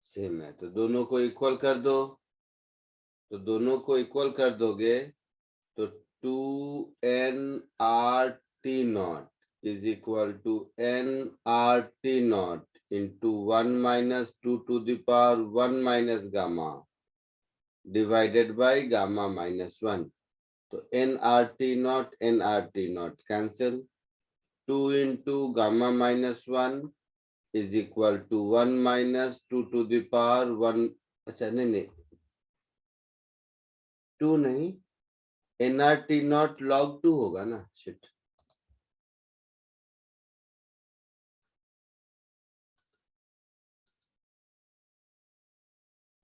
Same है, तो दोनों को इक्वल कर दो। तो दोनों को इक्वल कर दोगे तो 2nRT0 is equal to nRT0 into 1 minus 2 to the power 1 minus gamma divided by gamma minus 1। तो nRT0 cancel, 2 into gamma minus 1 is equal to 1 minus 2 to the power 1। अच्छा नहीं, 2 नहीं, nRT0 log 2 होगा ना। शिट,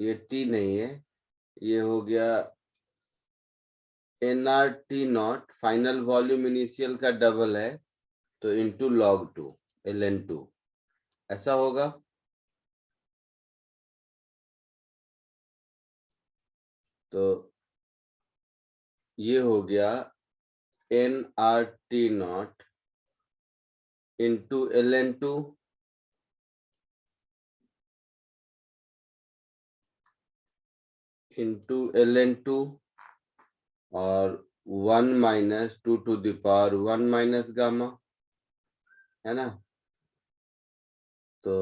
ये टी नहीं है, ये हो गया nRT0 फाइनल वॉल्यूम इनिशियल का डबल है, तो इंटू log 2 ln2 ऐसा होगा। तो ये हो गया nRT0 into ln2 into ln2 और 1 minus 2 to the power 1 minus gamma, है ना। तो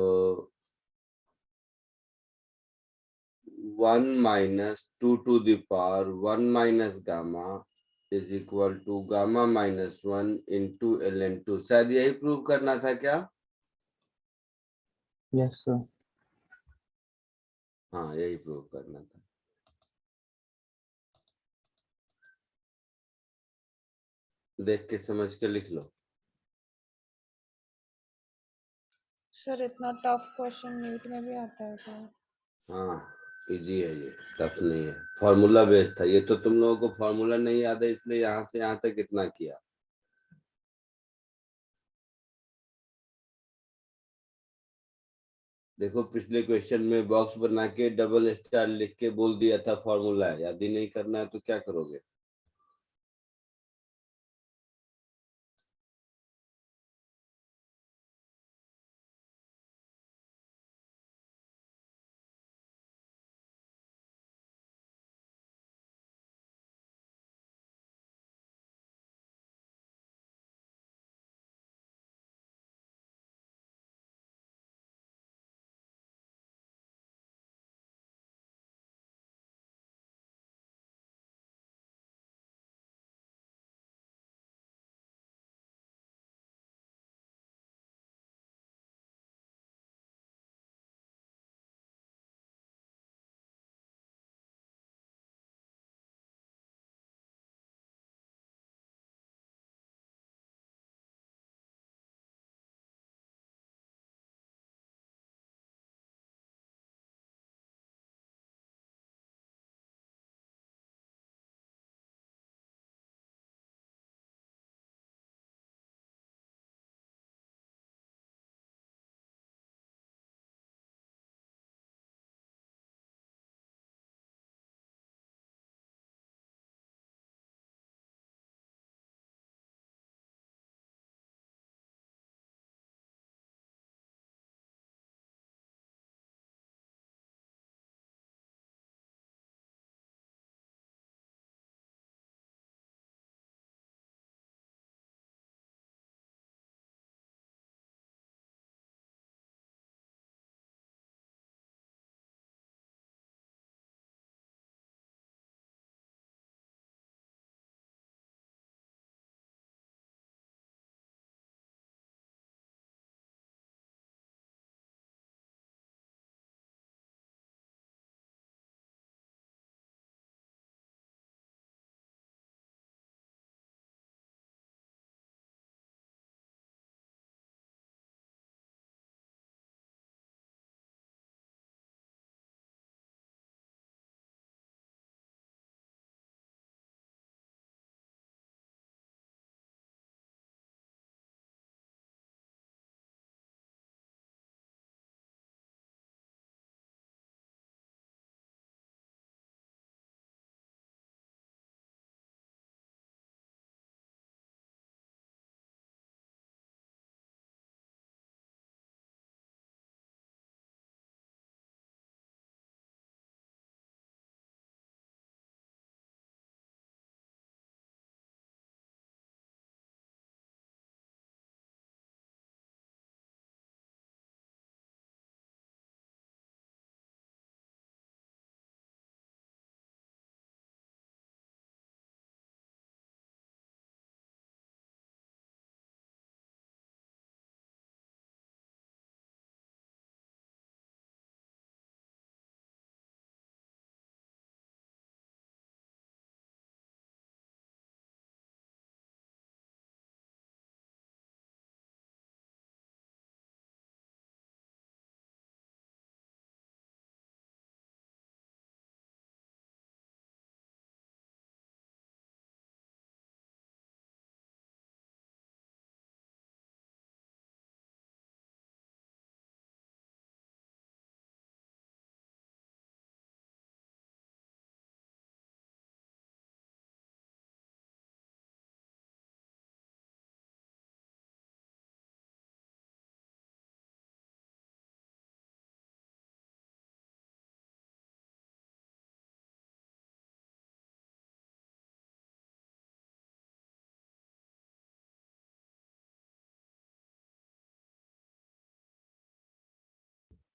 1 minus 2 to the power 1 minus gamma is equal to gamma minus 1 into ln2। शायद यही प्रूव करना था क्या? Yes, sir. हाँ यही प्रूव करना था। देख के समझ के लिख लो। सर इतना टफ क्वेश्चन नीट में भी आता है क्या? हाँ इजी है, ये टफ नहीं है, फॉर्मूला बेस्ड था। ये तो तुम लोगों को फॉर्मूला नहीं याद है इसलिए यहाँ से यहाँ तक इतना किया। देखो पिछले क्वेश्चन में बॉक्स बना के डबल स्टार लिख के बोल दिया था फॉर्मूला है, याद ही नहीं करना है तो क्या करोगे?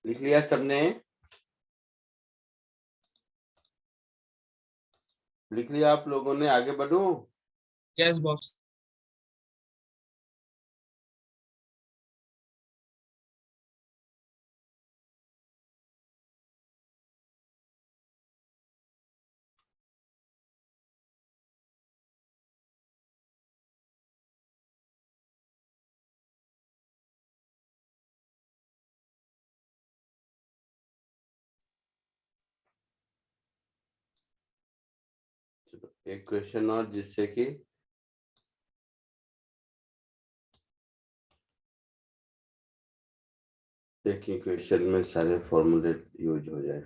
लिख लिया सबने? लिख लिया आप लोगों ने? आगे बढ़ूं? Yes boss. चलो, एक क्वेश्चन और, जिससे कि एक ही क्वेश्चन में सारे फॉर्मूले यूज हो जाए।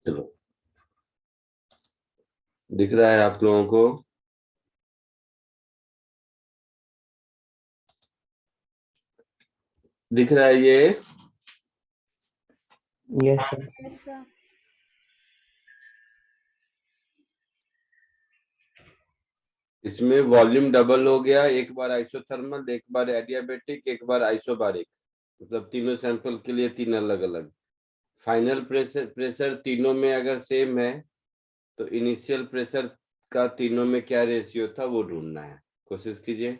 चलो, दिख रहा है आप लोगों को? दिख रहा है ये? Yes, sir. Yes, sir. इसमें वॉल्यूम डबल हो गया, एक बार आइसोथर्मल, एक बार एडियाबेटिक, एक बार आइसोबारिक, मतलब तीनों सैंपल के लिए तीन अलग अलग। फाइनल प्रेशर तीनों में अगर सेम है तो इनिशियल प्रेशर का तीनों में क्या रेशियो था वो ढूंढना है। कोशिश कीजिए।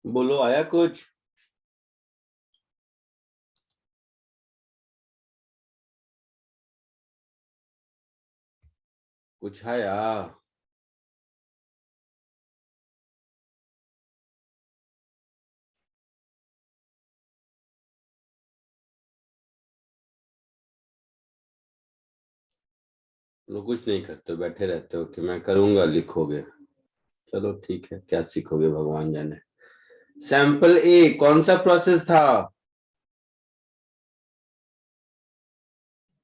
बोलो आया कुछ? कुछ आया? लोग कुछ नहीं करते हो, बैठे रहते हो कि मैं करूंगा लिखोगे। चलो ठीक है, क्या सीखोगे भगवान जाने। सैंपल ए कौन सा प्रोसेस था?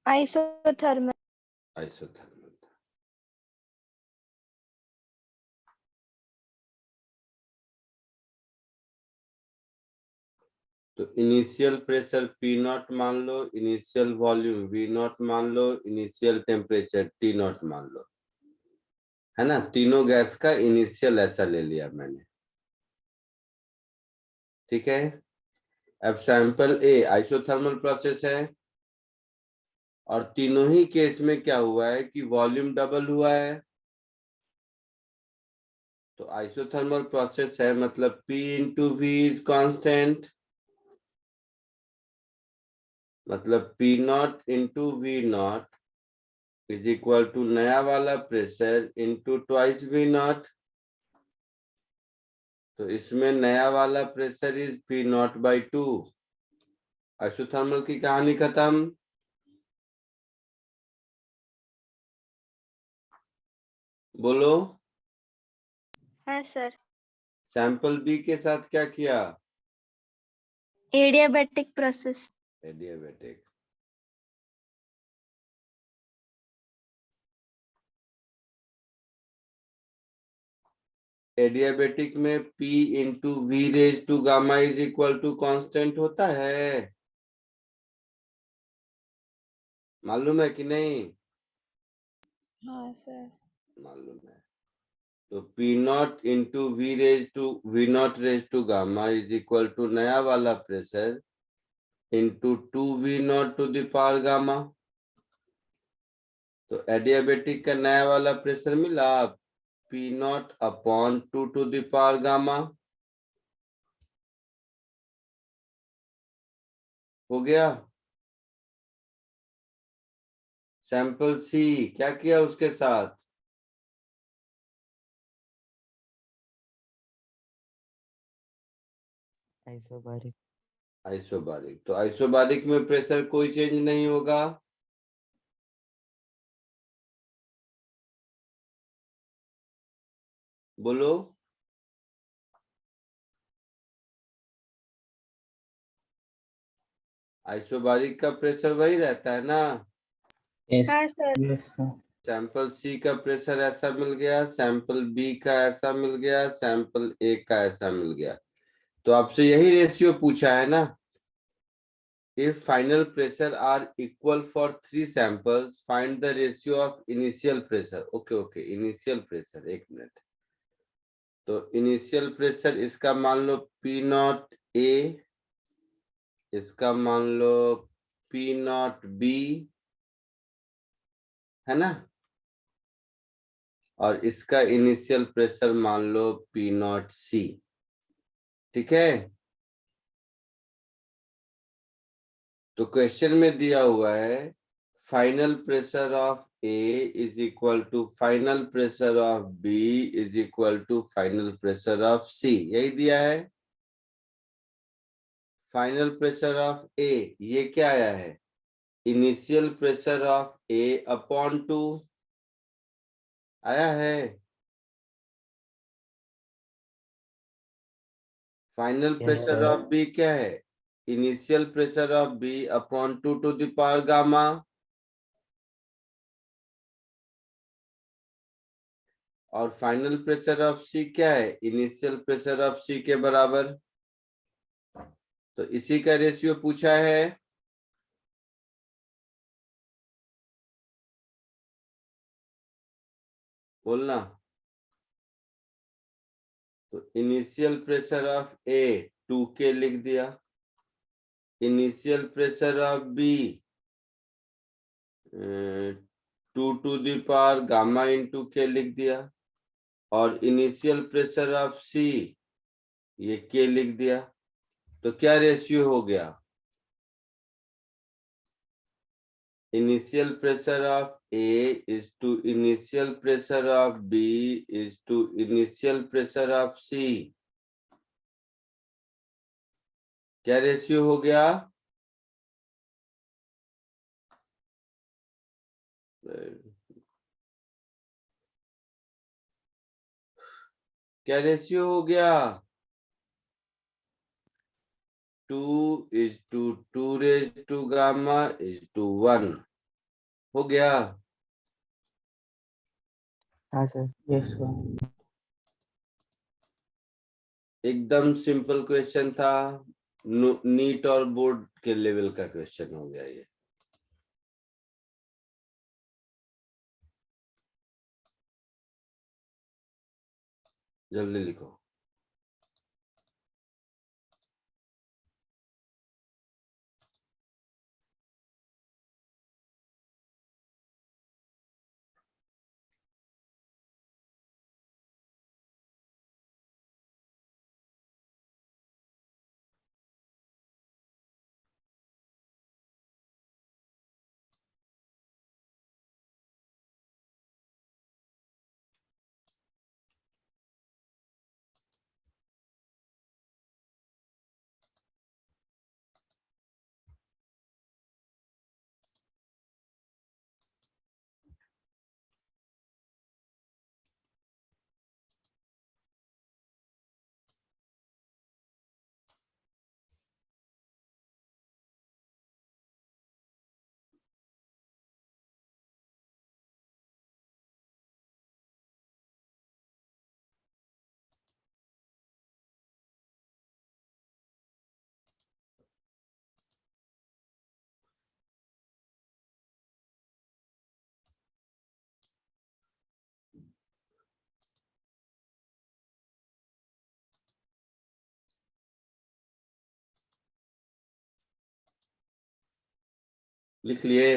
आइसोथर्मल। आइसोथर्मल। तो इनिशियल प्रेशर पी नॉट मान लो, इनिशियल वॉल्यूम वी नॉट मान लो, इनिशियल टेम्परेचर टी नॉट मान लो, है ना। तीनों गैस का इनिशियल ऐसा ले लिया मैंने, ठीक है। अब सैंपल ए आइसोथर्मल प्रोसेस है, और तीनों ही केस में क्या हुआ है कि वॉल्यूम डबल हुआ है। तो आइसोथर्मल प्रोसेस है मतलब P into V is constant, मतलब P not into V not is equal to नया वाला pressure into twice V not. तो इसमें नया वाला pressure is P not by 2। Isothermal की कहानी खत्म। बोलो। हाँ सर। सैंपल बी के साथ क्या किया? Adiabatic process. एडियाबैटिक। एडियाबैटिक में P into V raise to gamma is equal to constant होता है, मालूम है कि नहीं? हाँ सर। मालूम है। तो P not into V raise to V not raise to gamma is equal to नया वाला pressure into 2 V not to the power gamma. तो एडियाबैटिक का नया वाला प्रेशर मिला P not upon 2 to the power gamma. हो गया। सैंपल सी क्या किया उसके साथ? आइसोबारिक। आइसोबारिक। तो आइसोबारिक में प्रेशर कोई चेंज नहीं होगा। बोलो। आइसोबारिक का प्रेशर वही रहता है ना। Yes. हाँ सर। Yes, sir. सैंपल सी का प्रेशर ऐसा मिल गया, सैंपल बी का ऐसा मिल गया, सैंपल ए का ऐसा मिल गया। तो आपसे यही रेशियो पूछा है ना। If final pressure are equal for 3 samples, find the ratio of initial pressure. Okay, initial pressure, एक मिनट। तो इनिशियल प्रेशर इसका मान लो P नॉट ए, इसका मान लो P नॉट बी, है ना। और इसका इनिशियल प्रेशर मान लो P नॉट सी, ठीक है। तो क्वेश्चन में दिया हुआ है final pressure of A is equal to final pressure of B is equal to final pressure of C, यही दिया है। फाइनल प्रेशर ऑफ ए ये क्या आया है? Initial pressure of A upon 2 आया है। Final Yes, pressure sir. Of B क्या है? Initial pressure of B upon 2 to the power gamma. और फाइनल प्रेशर ऑफ सी क्या है? इनिशियल प्रेशर ऑफ सी के बराबर। तो इसी का रेशियो पूछा है। बोलना। तो initial pressure of A 2K लिख दिया, initial pressure of B 2 to the power gamma into K लिख दिया, और इनिशियल प्रेशर ऑफ सी ये के लिख दिया, तो क्या रेशियो हो गया? Initial pressure of A is to initial pressure of B is to initial pressure of C. क्या रेशियो हो गया? क्या रेशियो हो गया? 2:2 raised to gamma is to 1 हो गया। हाँ सर। Yes sir. एकदम सिंपल क्वेश्चन था, नीट और बोर्ड के लेवल का क्वेश्चन हो गया ये। जल्दी लिखो। लिख लिए?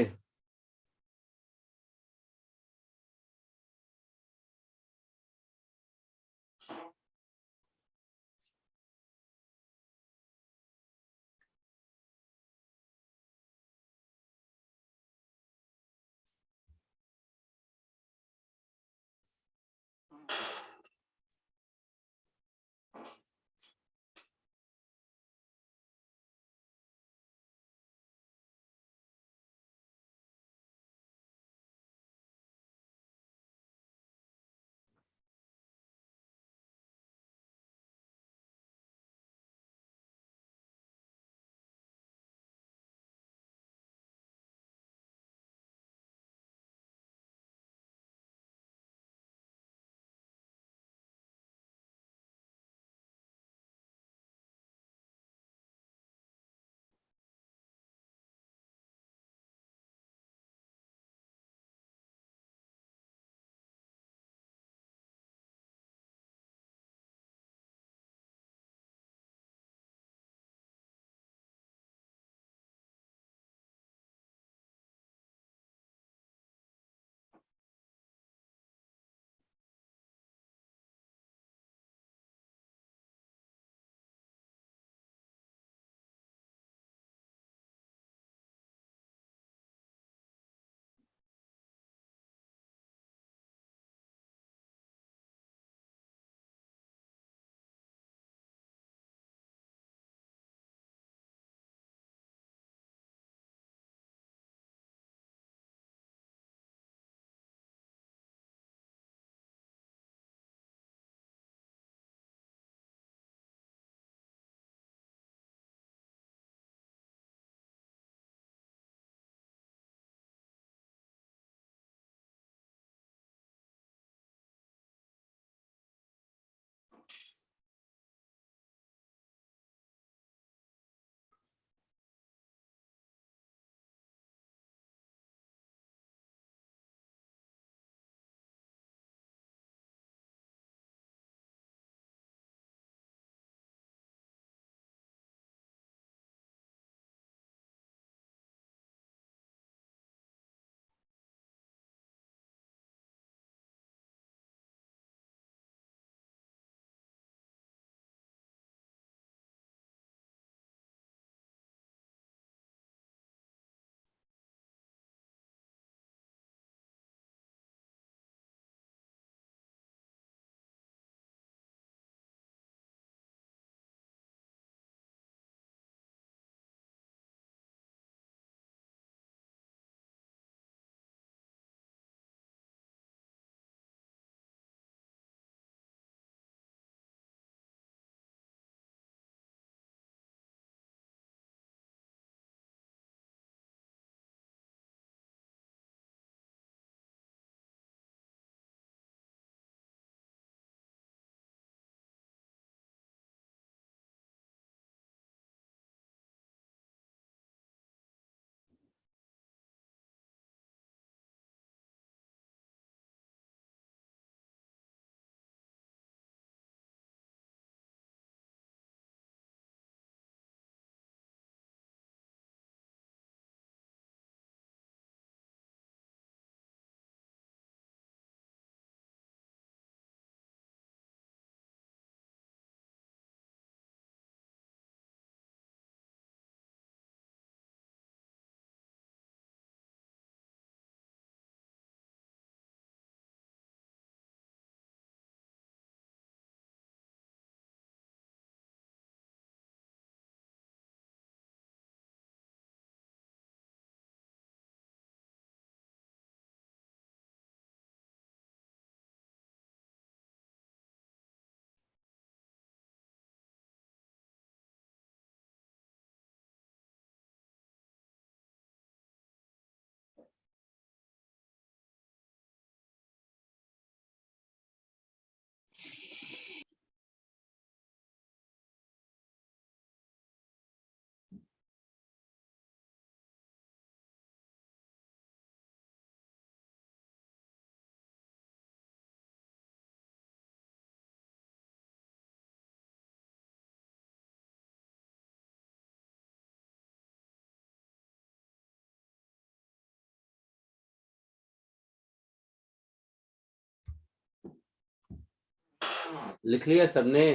लिख लिया सबने?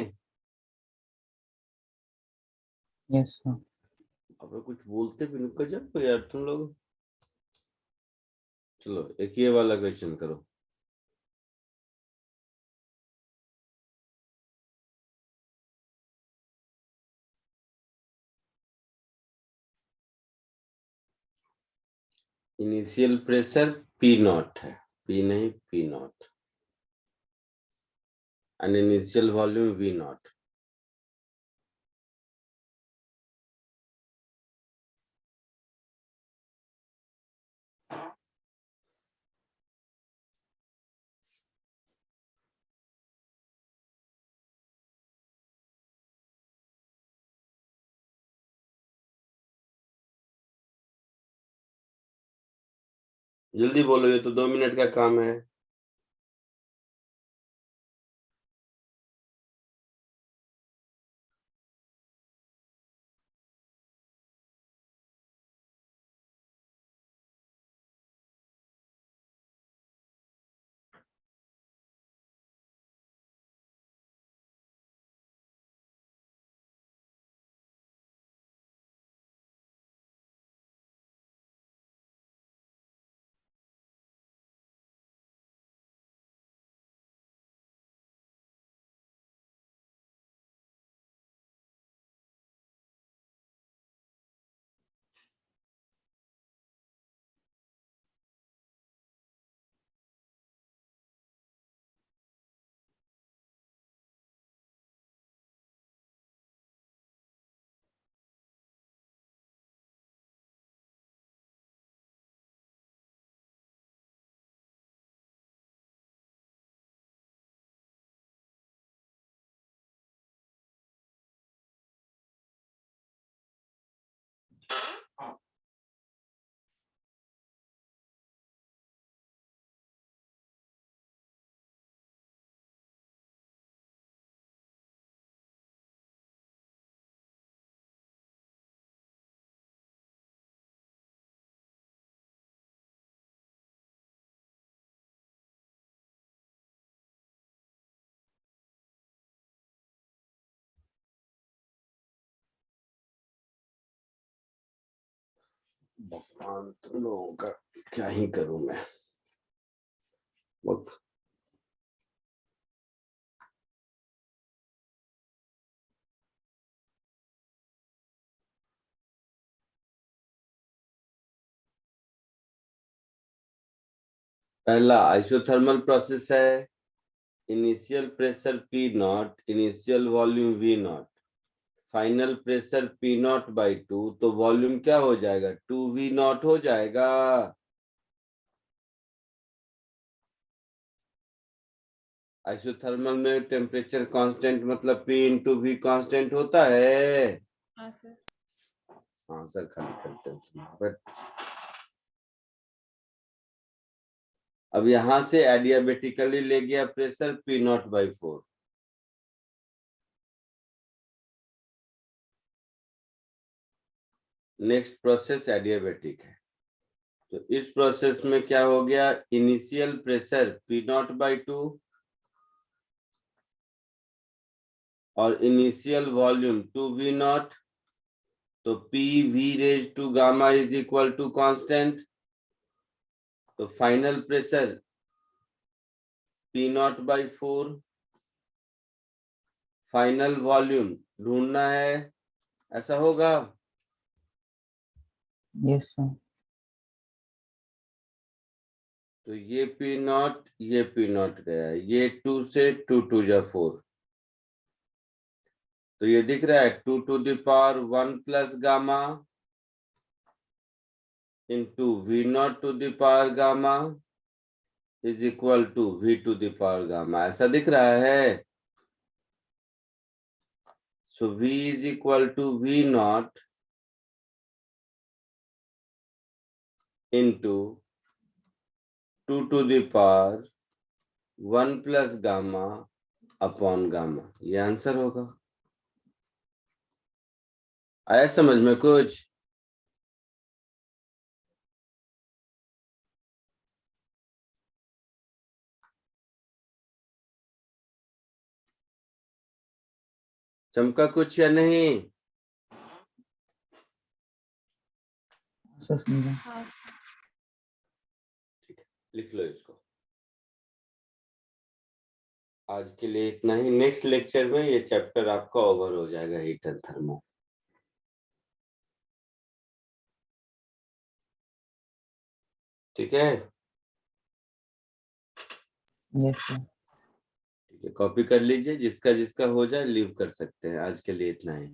Yes, sir. अब कुछ बोलते भी नहीं कर यार तुम लोग। चलो एक ये वाला क्वेश्चन करो। इनिशियल प्रेशर पी नॉट है, पी नहीं P not, and initial volume V not. जल्दी बोलो, ये तो 2 मिनट का काम है। भगवान तुम लोगों का क्या ही करूं मैं। वक्त पहला आइसोथर्मल प्रोसेस है, initial pressure P not, initial volume V not, final pressure P not by 2, तो वॉल्यूम क्या हो जाएगा, 2v नॉट हो जाएगा। आइसोथर्मल में टेम्परेचर कांस्टेंट मतलब P इंटू वी कांस्टेंट होता है। हाँ सर। आंसर खाली करते हैं बट अब यहां से एडियाबेटिकली ले गया pressure P not by 4। Next process adiabatic है, तो इस प्रोसेस में क्या हो गया, initial pressure P not by 2 और इनिशियल वॉल्यूम 2v नॉट, तो P V raise to gamma is equal to constant, तो final pressure P not by 4, final volume ढूंढना है, ऐसा होगा। Yes, sir. तो ये P नॉट गया, ये 2 से 2 2 जा 4, तो ये दिख रहा है 2 to the power 1 plus gamma into V not to the power gamma is equal to V to the power gamma, ऐसा दिख रहा है। So v is equal to V not into 2 to the power 1 plus gamma upon gamma, ये आंसर होगा। आया समझ में कुछ? चमका कुछ या नहीं? सर समझा। हाँ लिख लो इसको। आज के लिए इतना ही। नेक्स्ट लेक्चर में ये चैप्टर आपका ओवर हो जाएगा, हीट एंड थर्मो। ठीक है? Yes sir. ठीक है, कॉपी कर लीजिए। जिसका जिसका हो जाए लीव कर सकते हैं। आज के लिए इतना ही।